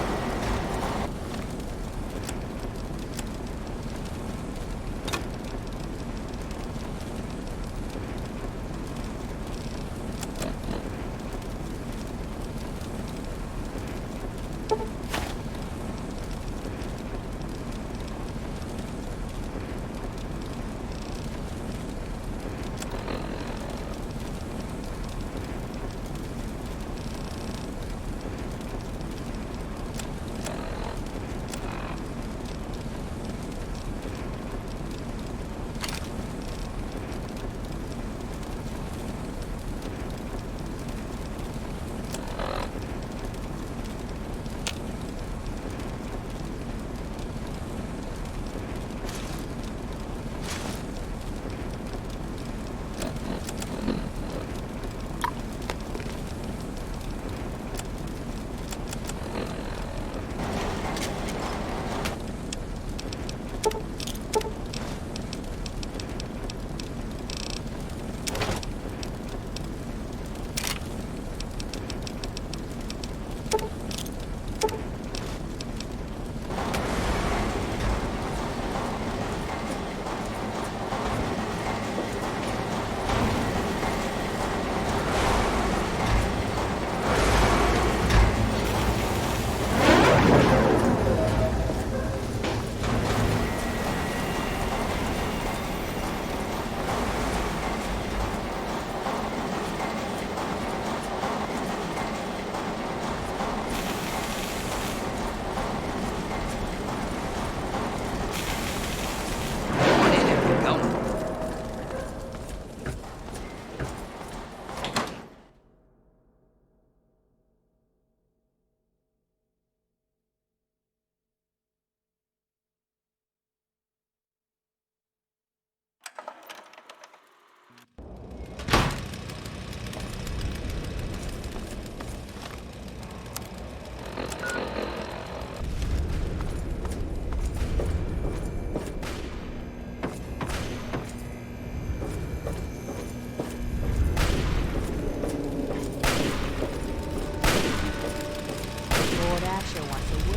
Lord Asher wants a win.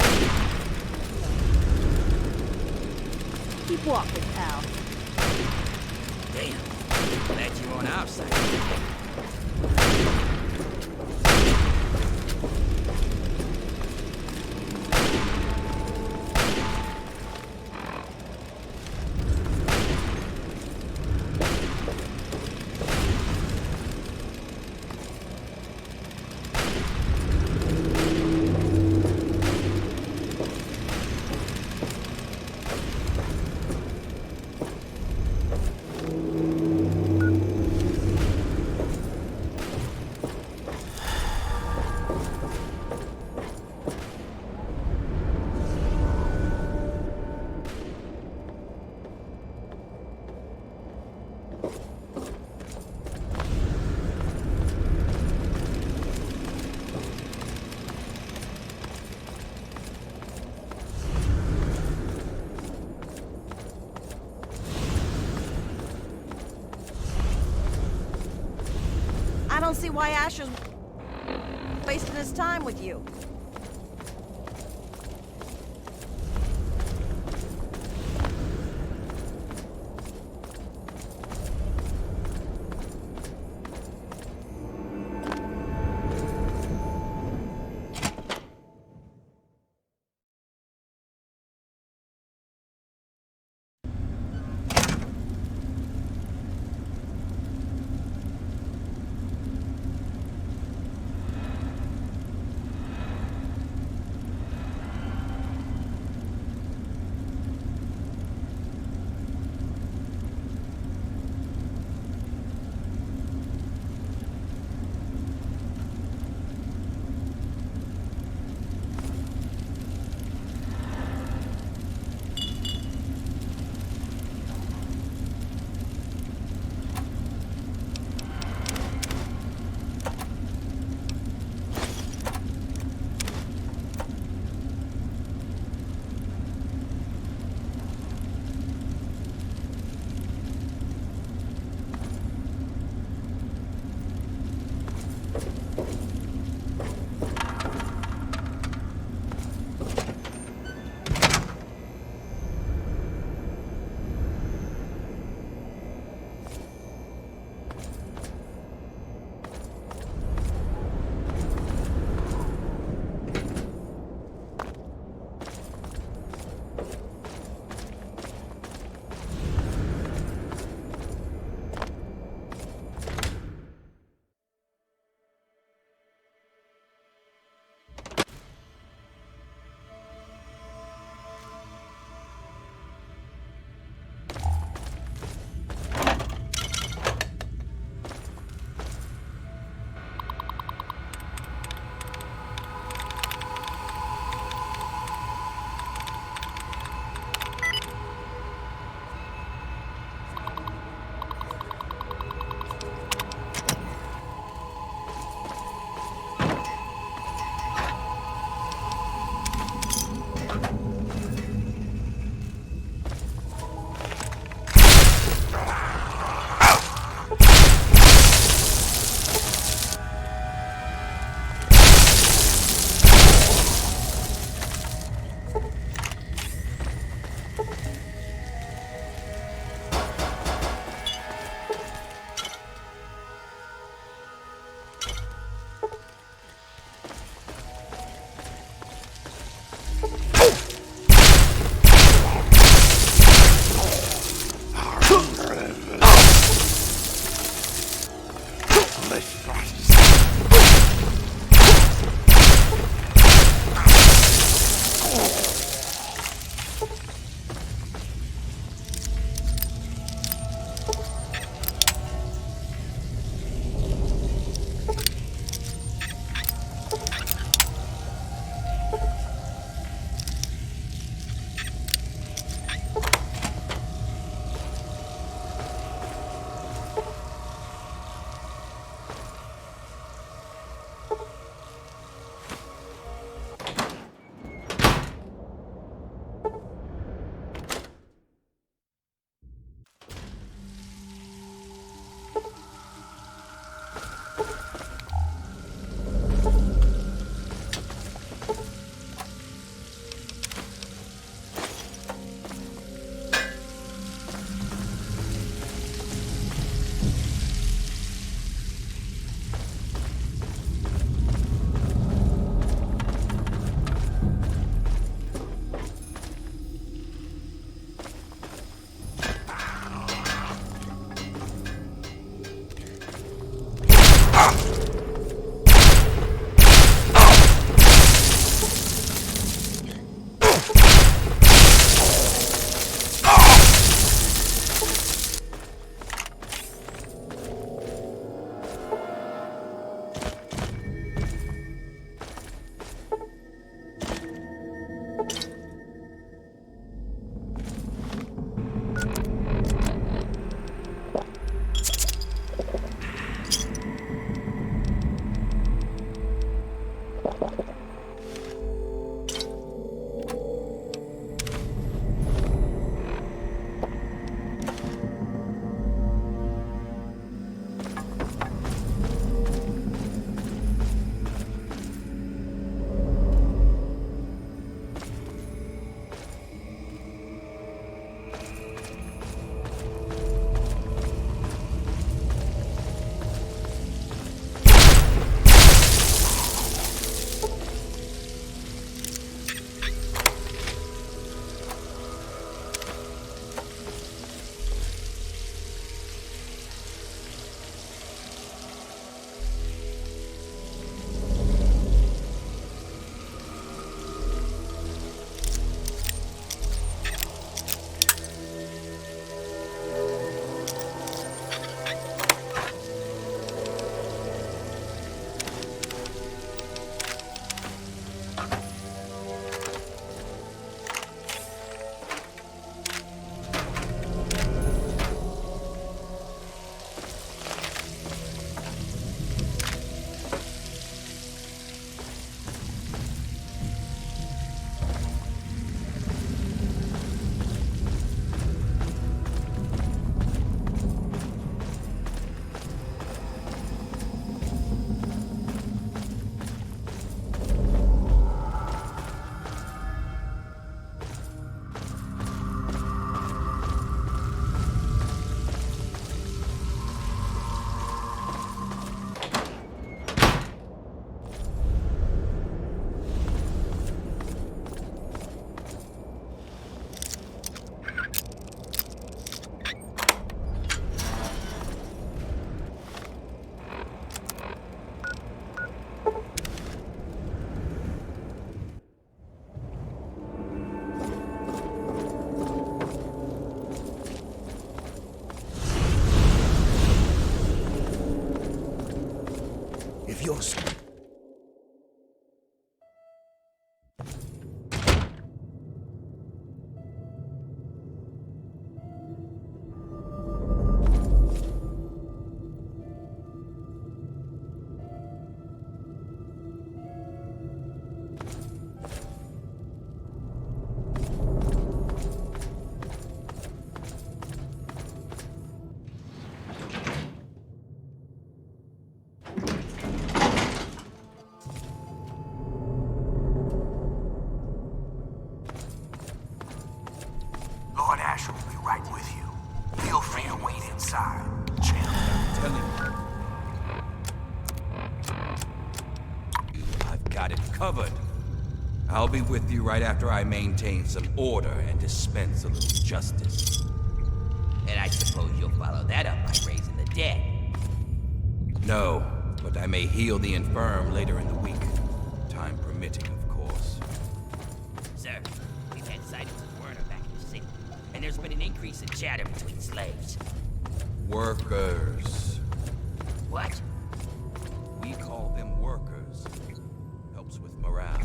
Keep walking, pal. Damn. Glad you're on our side. I don't see why Asher's wasting his time with you. covered. I'll be with you right after I maintain some order and dispense a little justice. And I suppose you'll follow that up by raising the dead. No, but I may heal the infirm later in the week. Time permitting, of course. Sir, we've had sightings of Werner back in the city, and there's been an increase in chatter between slaves. Workers. What? We call them workers. Helps with morale.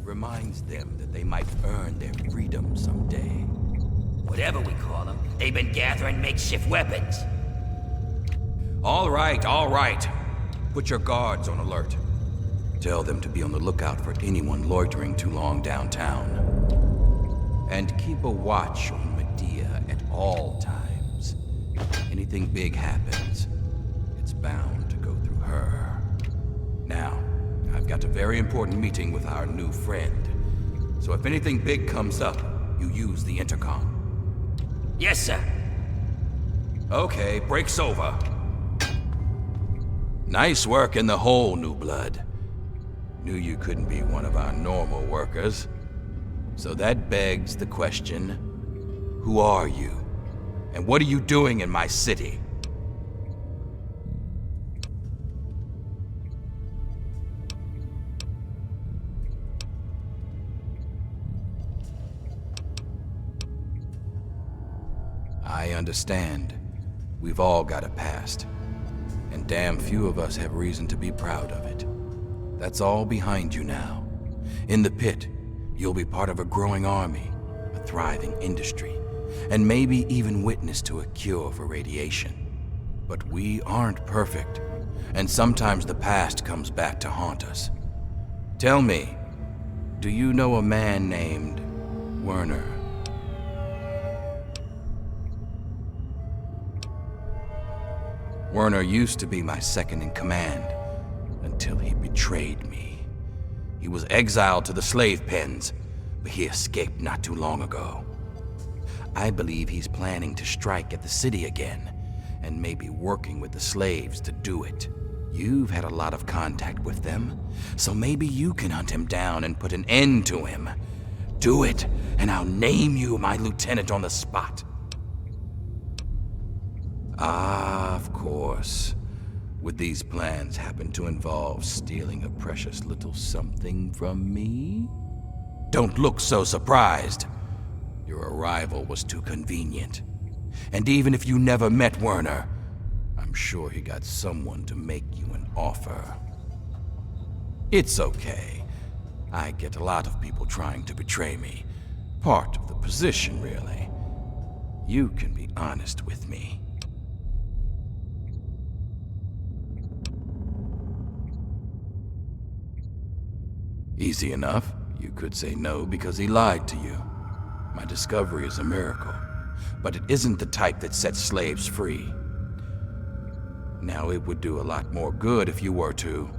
Reminds them that they might earn their freedom someday. Whatever we call them, they've been gathering makeshift weapons. All right. Put your guards on alert. Tell them to be on the lookout for anyone loitering too long downtown. And keep a watch on Medea at all times. Anything big happens, it's bound to go through her. Now, I've got a very important meeting with our new friend. So if anything big comes up, you use the intercom. Yes, sir. Okay, break's over. Nice work in the hole, New Blood. Knew you couldn't be one of our normal workers. So that begs the question, who are you? And what are you doing in my city? I understand. We've all got a past. And damn few of us have reason to be proud of it. That's all behind you now. In the pit, you'll be part of a growing army, a thriving industry, and maybe even witness to a cure for radiation. But we aren't perfect, and sometimes the past comes back to haunt us. Tell me, do you know a man named Werner? Werner used to be my second in command, until he betrayed me. He was exiled to the slave pens, but he escaped not too long ago. I believe he's planning to strike at the city again, and maybe working with the slaves to do it. You've had a lot of contact with them, so maybe you can hunt him down and put an end to him. Do it, and I'll name you my lieutenant on the spot. Ah, of course. Would these plans happen to involve stealing a precious little something from me? Don't look so surprised. Your arrival was too convenient. And even if you never met Werner, I'm sure he got someone to make you an offer. It's okay. I get a lot of people trying to betray me. Part of the position, really. You can be honest with me. Easy enough. You could say no because he lied to you. My discovery is a miracle, but it isn't the type that sets slaves free. Now, it would do a lot more good if you were to...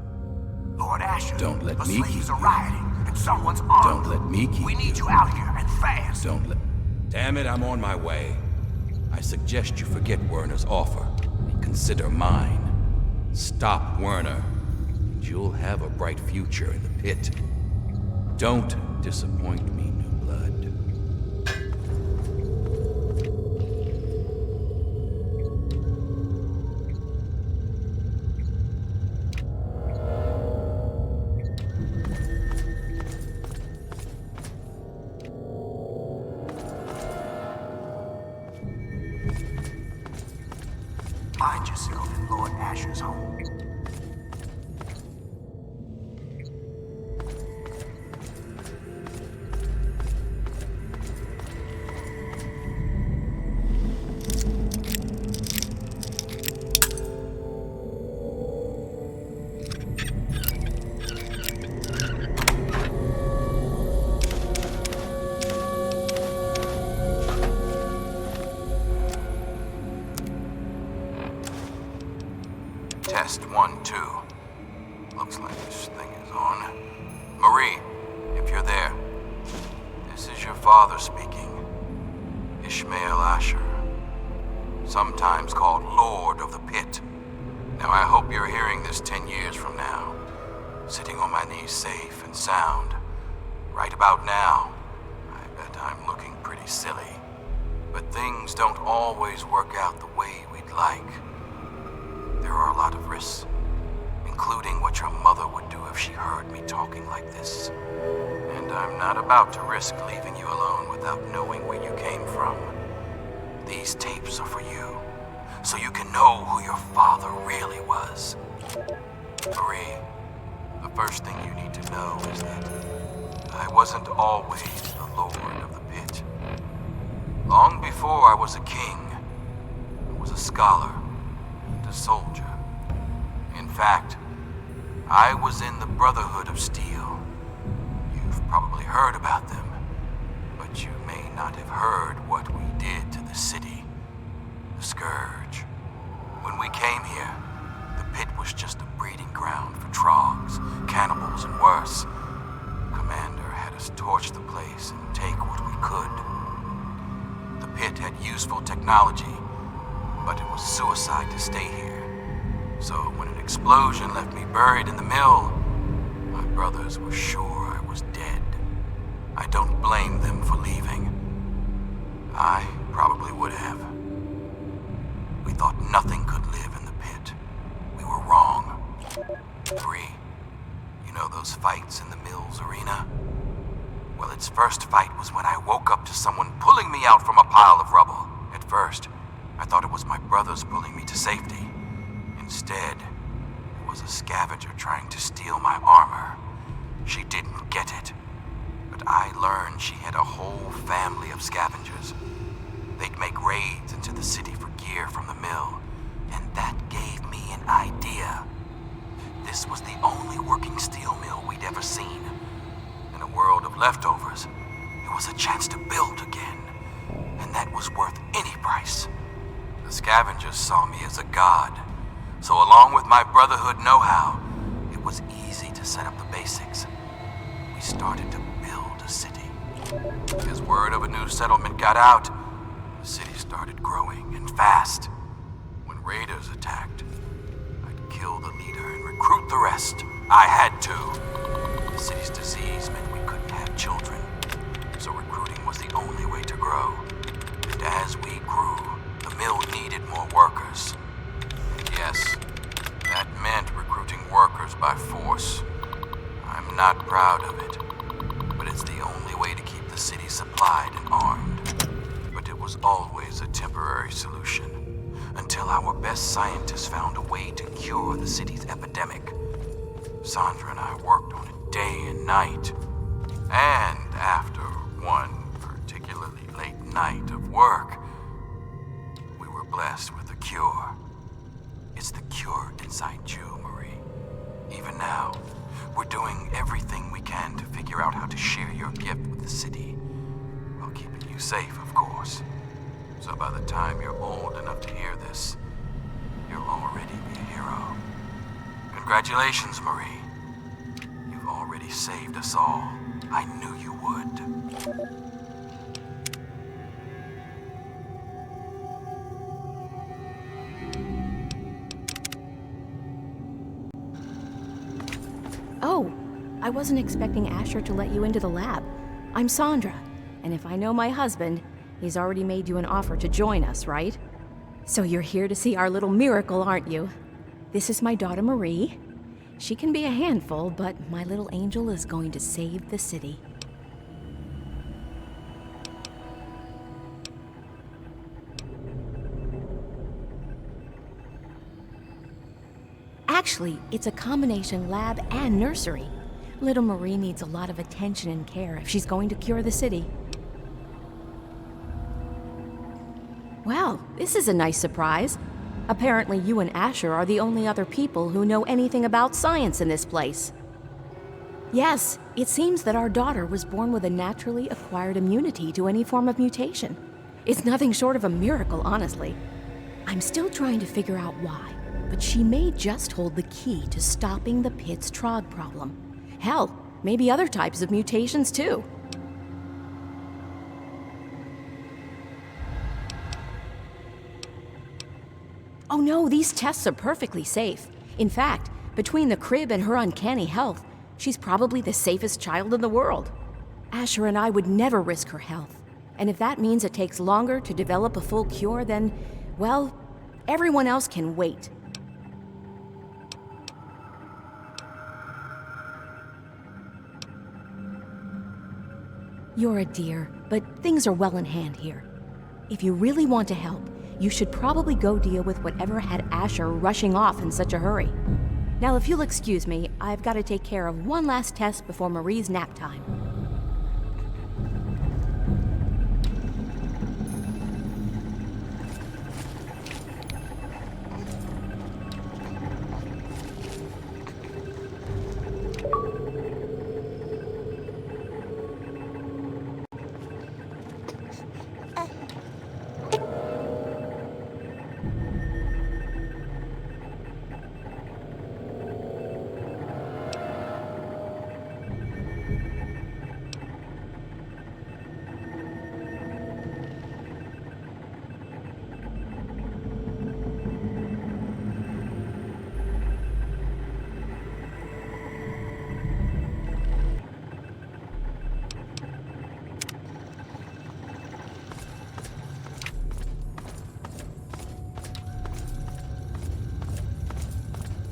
Lord Asher, Don't let me the keep slaves you. are rioting, and someone's armed. Don't let me keep We need you. you out here, and fast. Don't let... Damn it, I'm on my way. I suggest you forget Werner's offer and consider mine. Stop Werner, and you'll have a bright future in the pit. Don't disappoint me, New Blood. Find yourself in Lord Asher's home. Test 1, 2. Looks like this thing is on. Marie, if you're there, this is your father speaking. Ishmael Asher. Sometimes called Lord of the Pit. Now, I hope you're hearing this 10 years from now. sitting on my knees safe and sound. Right about now, I bet I'm looking pretty silly. But things don't always work out the way we'd like. There are a lot of risks, including what your mother would do if she heard me talking like this. And I'm not about to risk leaving you alone without knowing where you came from. These tapes are for you, so you can know who your father really was. Marie, the first thing you need to know is that I wasn't always the Lord of the Pit. Long before I was a king, I was a scholar and a soldier. In fact, I was in the Brotherhood of Steel. You've probably heard about them, but you may not have heard what we did to the city. The Scourge. When we came here, the Pit was just a breeding ground for trogs, cannibals, and worse. Commander had us torch the place and take what we could. The Pit had useful technology, but it was suicide to stay here. So when an explosion left me buried in the mill, my brothers were sure I was dead. I don't blame them for leaving. I probably would have. We thought nothing could live in the Pit. We were wrong. 3. You know those fights in the mill's arena? Well, its first fight was when I woke up to someone pulling me out from a pile of rubble. At first, I thought it was my brothers pulling me to safety. Instead, it was a scavenger trying to steal my armor. She didn't get it, but I learned she had a whole family of scavengers. They'd make raids into the city for gear from the mill, and that gave me an idea. This was the only working steel mill we'd ever seen. In a world of leftovers, it was a chance to build again, and that was worth any price. The scavengers saw me as a god, so along with my Brotherhood know-how, it was easy to set up the basics. We started to build a city. As word of a new settlement got out, the city started growing, and fast. When raiders attacked, I'd kill the leader and recruit the rest. I had to. The city's disease meant we couldn't have children, so recruiting was the only way to grow. And as we grew, the mill needed more workers. And yes, that meant recruiting workers by force. I'm not proud of it, but it's the only way to keep the city supplied and armed. But it was always a temporary solution, until our best scientists found a way to cure the city's epidemic. Sandra and I worked on it day and night. And after one particularly late night of work, we were blessed with a cure. It's the cure inside you, Marie. Even now, we're doing everything we can to figure out how to share your gift with the city, while keeping you safe, of course. So by the time you're old enough to hear this, you'll already be a hero. Congratulations, Marie. You've already saved us all. I knew you would. Oh, I wasn't expecting Asher to let you into the lab. I'm Sandra, and if I know my husband, he's already made you an offer to join us, right? So you're here to see our little miracle, aren't you? This is my daughter Marie. She can be a handful, but my little angel is going to save the city. Actually, it's a combination lab and nursery. Little Marie needs a lot of attention and care if she's going to cure the city. Well, this is a nice surprise. Apparently you and Asher are the only other people who know anything about science in this place. Yes, it seems that our daughter was born with a naturally acquired immunity to any form of mutation. It's nothing short of a miracle, honestly. I'm still trying to figure out why, but she may just hold the key to stopping the Pitt's trog problem. Hell, maybe other types of mutations too. Oh no, these tests are perfectly safe. In fact, Between the crib and her uncanny health, she's probably the safest child in the world. Asher and I would never risk her health. And if that means it takes longer to develop a full cure, then, well, everyone else can wait. You're a dear, but things are well in hand here. If you really want to help, you should probably go deal with whatever had Asher rushing off in such a hurry. Now, if you'll excuse me, I've got to take care of one last test before Marie's nap time.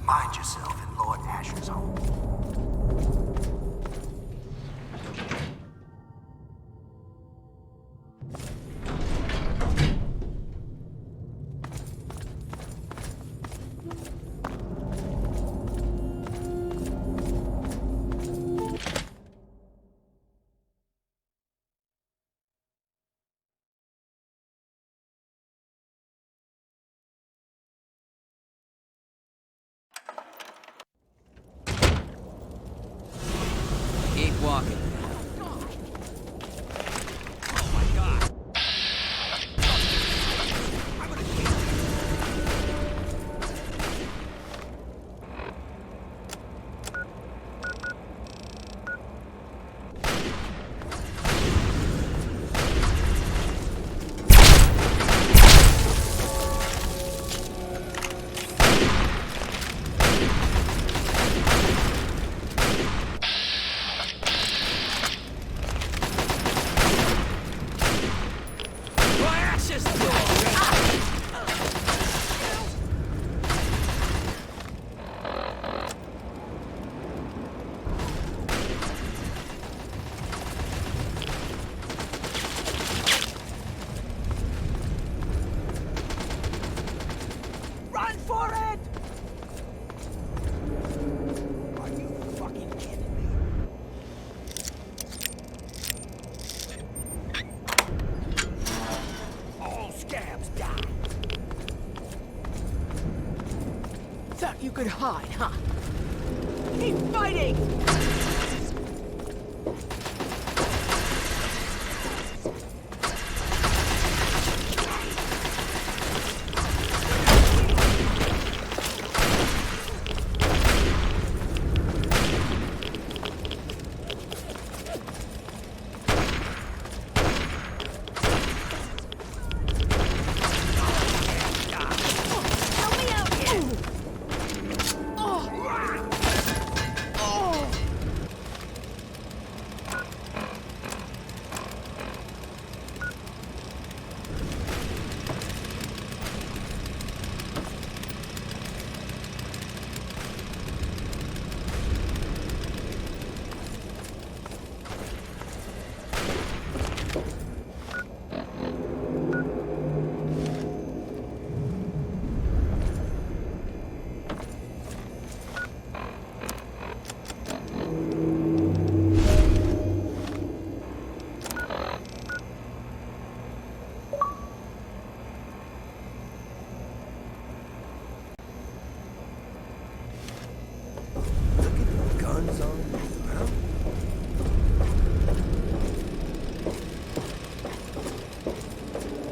Mind yourself in Lord Asher's home. Keep walking. Run for it! Are you fucking kidding me? All scabs die. Thought you could hide, huh? Keep fighting!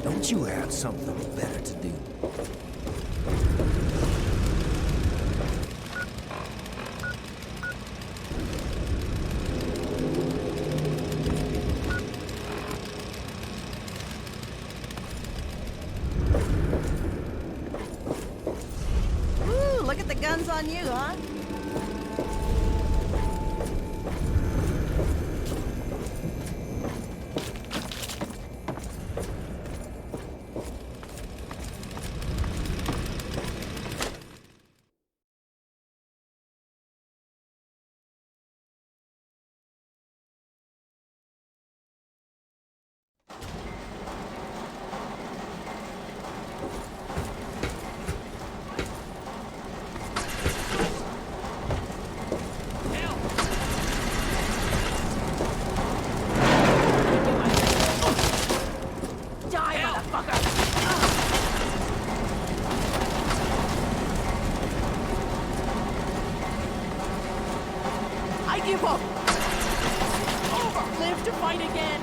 Don't you have something better to do? Ooh, look at the guns on you, huh? to fight again.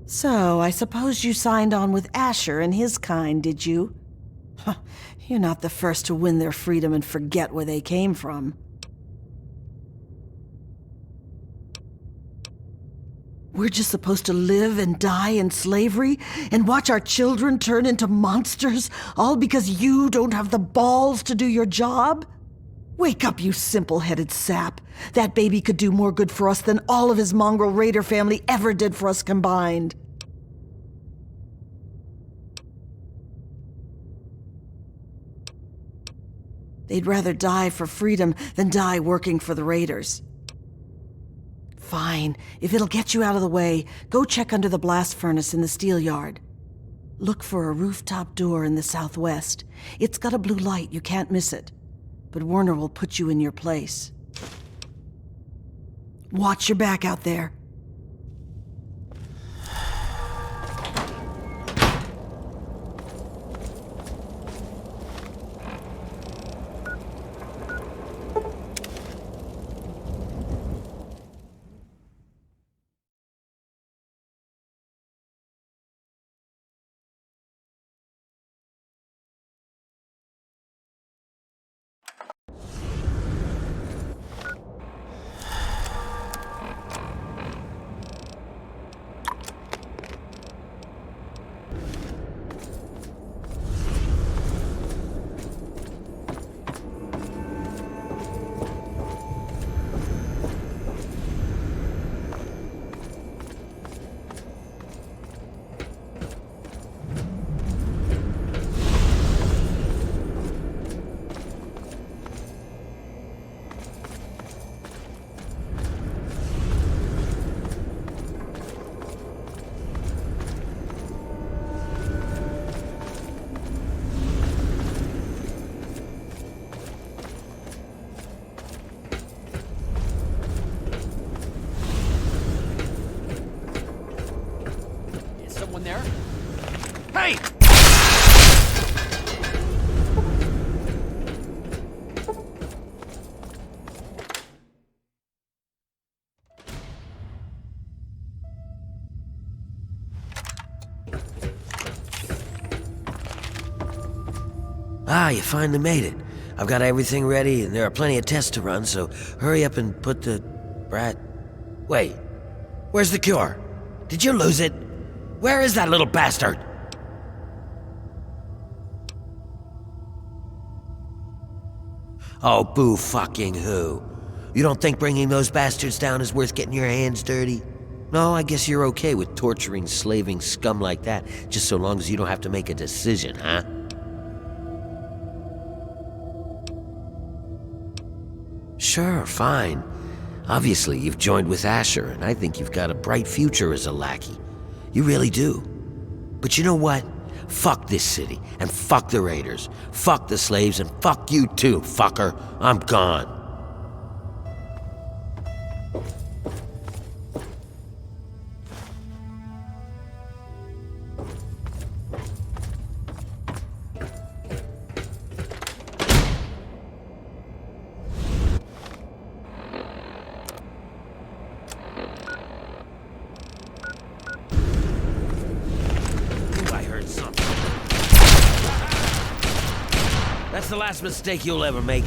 So, I suppose you signed on with Asher and his kind, did you? Huh, you're not the first to win their freedom and forget where they came from. We're just supposed to live and die in slavery and watch our children turn into monsters, all because you don't have the balls to do your job? Wake up, you simple-headed sap. That baby could do more good for us than all of his mongrel raider family ever did for us combined. They'd rather die for freedom than die working for the raiders. Fine, if it'll get you out of the way, go check under the blast furnace in the steel yard. Look for a rooftop door in the southwest. It's got a blue light, you can't miss it. But Werner will put you in your place. Watch your back out there. Hey! Ah, you finally made it. I've got everything ready, and there are plenty of tests to run, so hurry up and put the... Wait, where's the cure? Did you lose it? Where is that little bastard? Oh, boo fucking who? You don't think bringing those bastards down is worth getting your hands dirty? No, I guess you're okay with torturing, slaving scum like that, just so long as you don't have to make a decision, huh? Sure, fine. Obviously, you've joined with Asher, and I think you've got a bright future as a lackey. You really do. But you know what? Fuck this city, and fuck the raiders. Fuck the slaves, and fuck you too, fucker. I'm gone. That's the last mistake you'll ever make.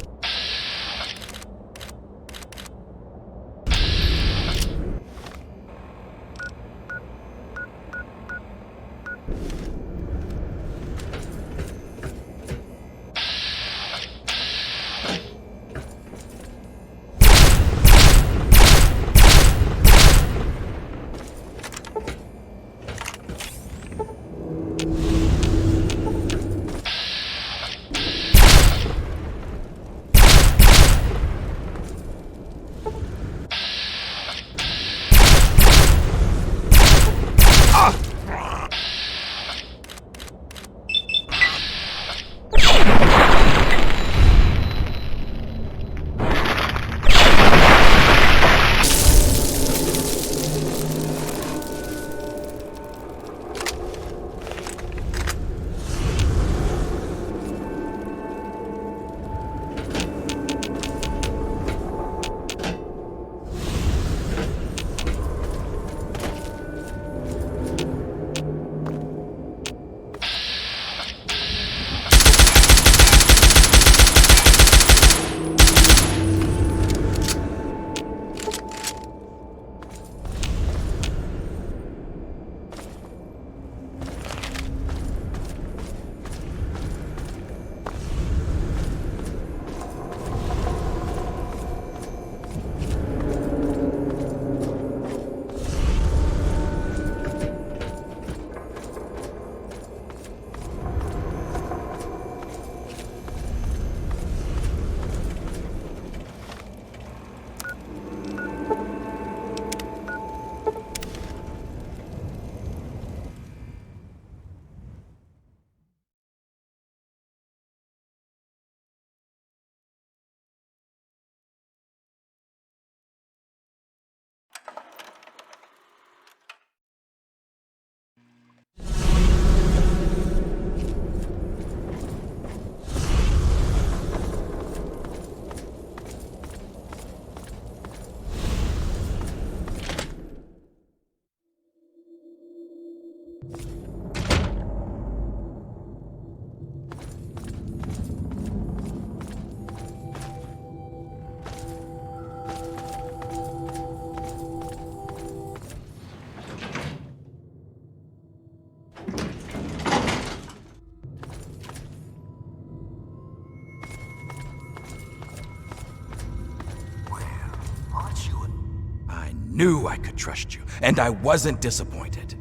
Knew I could trust you, and I wasn't disappointed.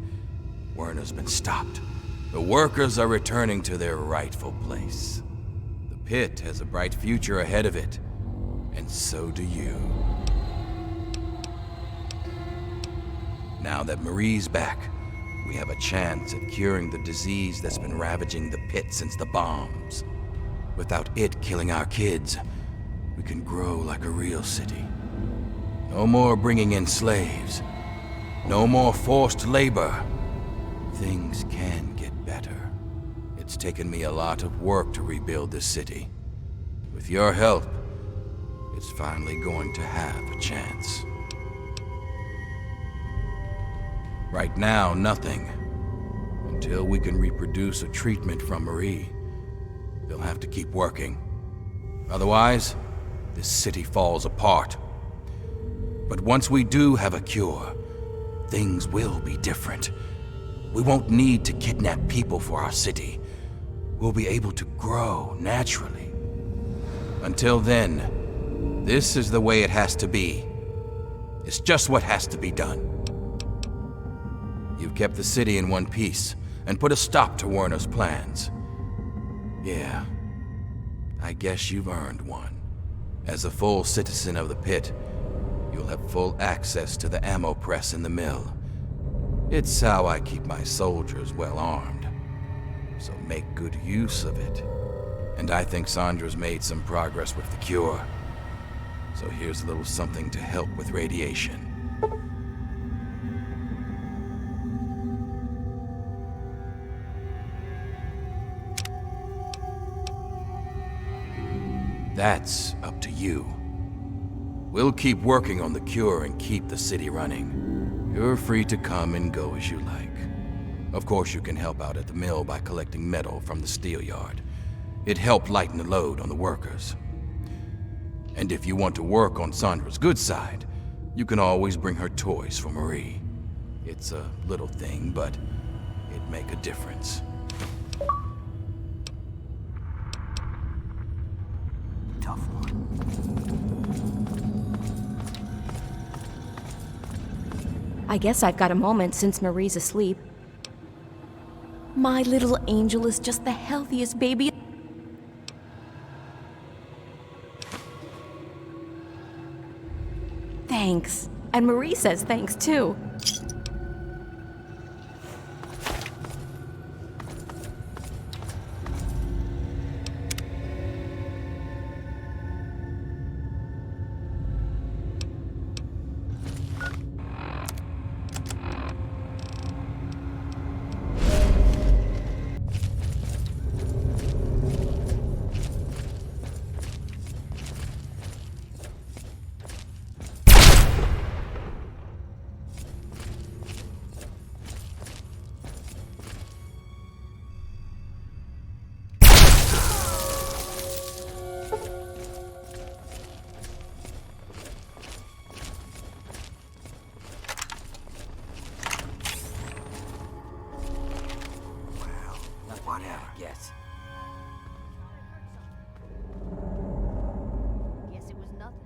Werner's been stopped. The workers are returning to their rightful place. The pit has a bright future ahead of it, and so do you. Now that Marie's back, we have a chance at curing the disease that's been ravaging the pit since the bombs. Without it killing our kids, we can grow like a real city. No more bringing in slaves. No more forced labor. Things can get better. It's taken me a lot of work to rebuild this city. With your help, it's finally going to have a chance. Right now, nothing. Until we can reproduce a treatment from Marie, they'll have to keep working. Otherwise, this city falls apart. But once we do have a cure, things will be different. We won't need to kidnap people for our city. We'll be able to grow naturally. Until then, this is the way it has to be. It's just what has to be done. You've kept the city in one piece and put a stop to Werner's plans. Yeah, I guess you've earned one. As a full citizen of the pit, you'll have full access to the ammo press in the mill. It's how I keep my soldiers well armed. So make good use of it. And I think Sandra's made some progress with the cure. So here's a little something to help with radiation. That's up to you. We'll keep working on the cure and keep the city running. You're free to come and go as you like. Of course, you can help out at the mill by collecting metal from the steel yard. It helped lighten the load on the workers. And if you want to work on Sandra's good side, you can always bring her toys for Marie. It's a little thing, but it'd make a difference. Tough one. I guess I've got a moment since Marie's asleep. My little angel is just the healthiest baby. Thanks. And Marie says thanks too. Yes. Guess it was nothing.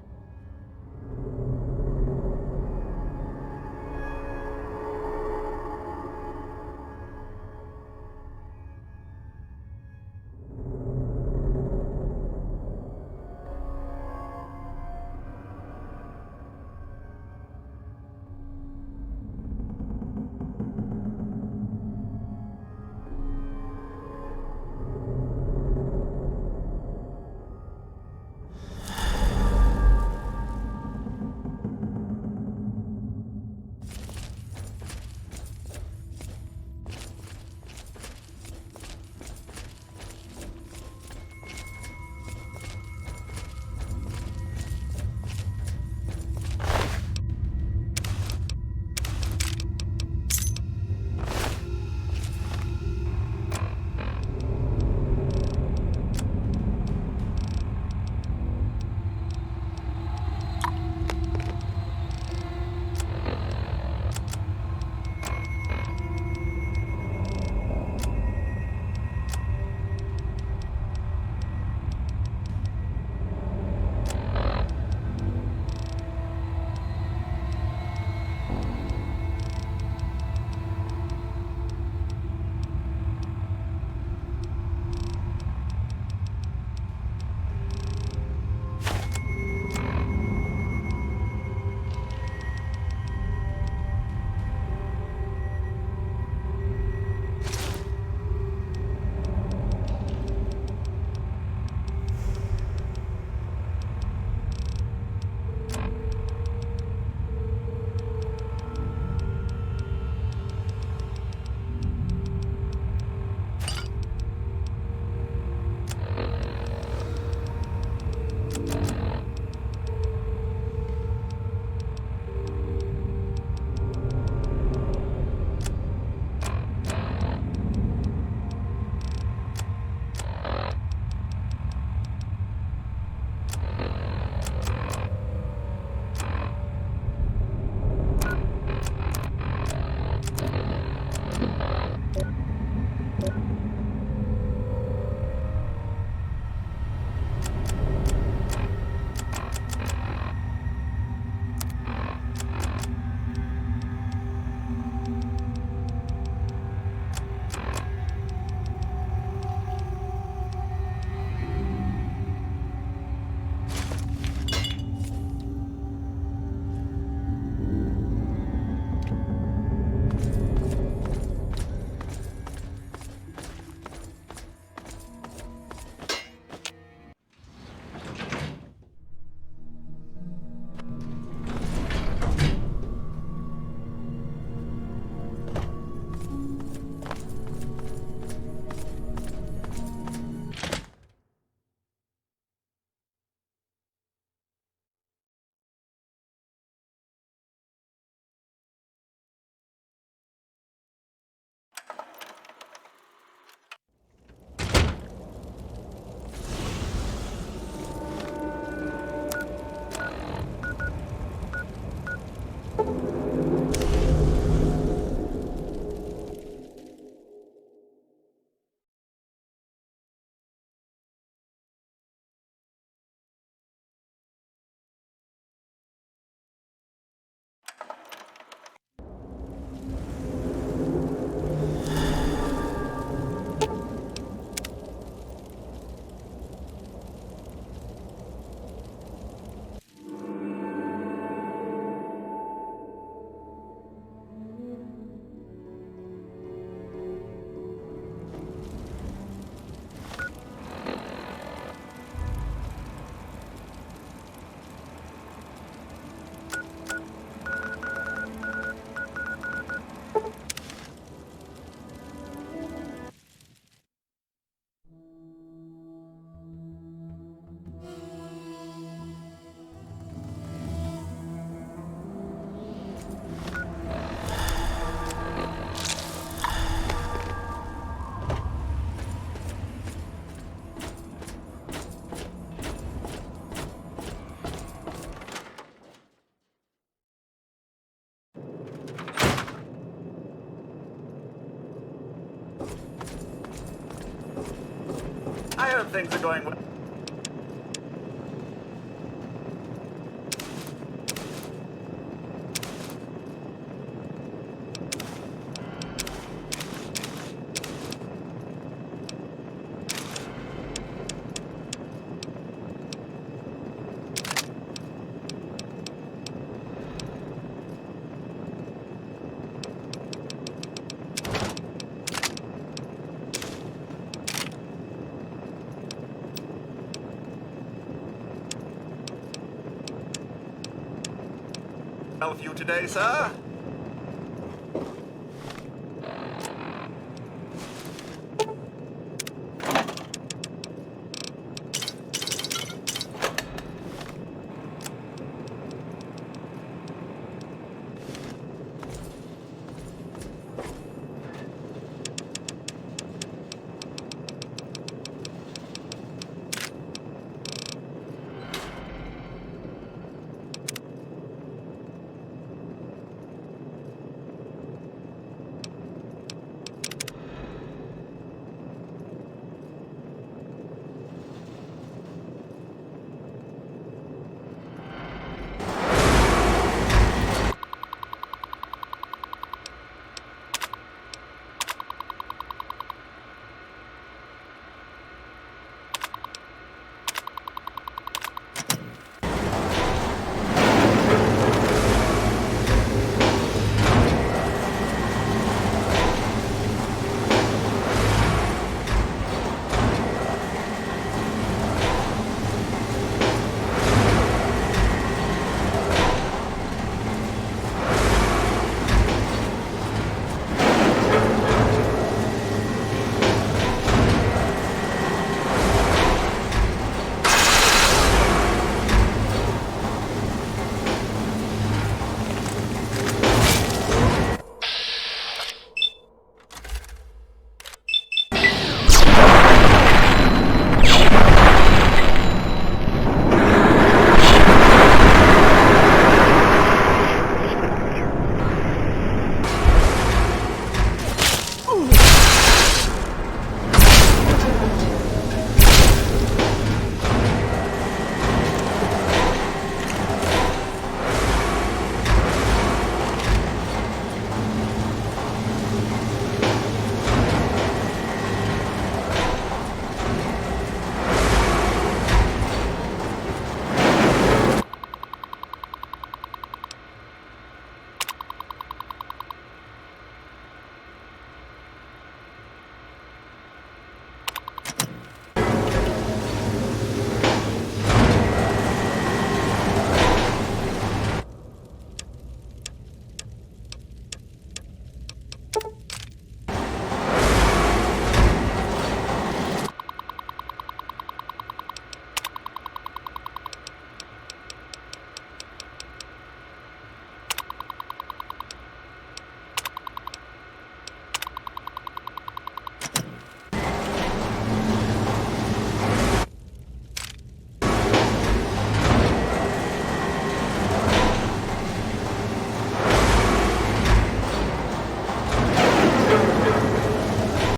I hope things are going well. With you today, sir?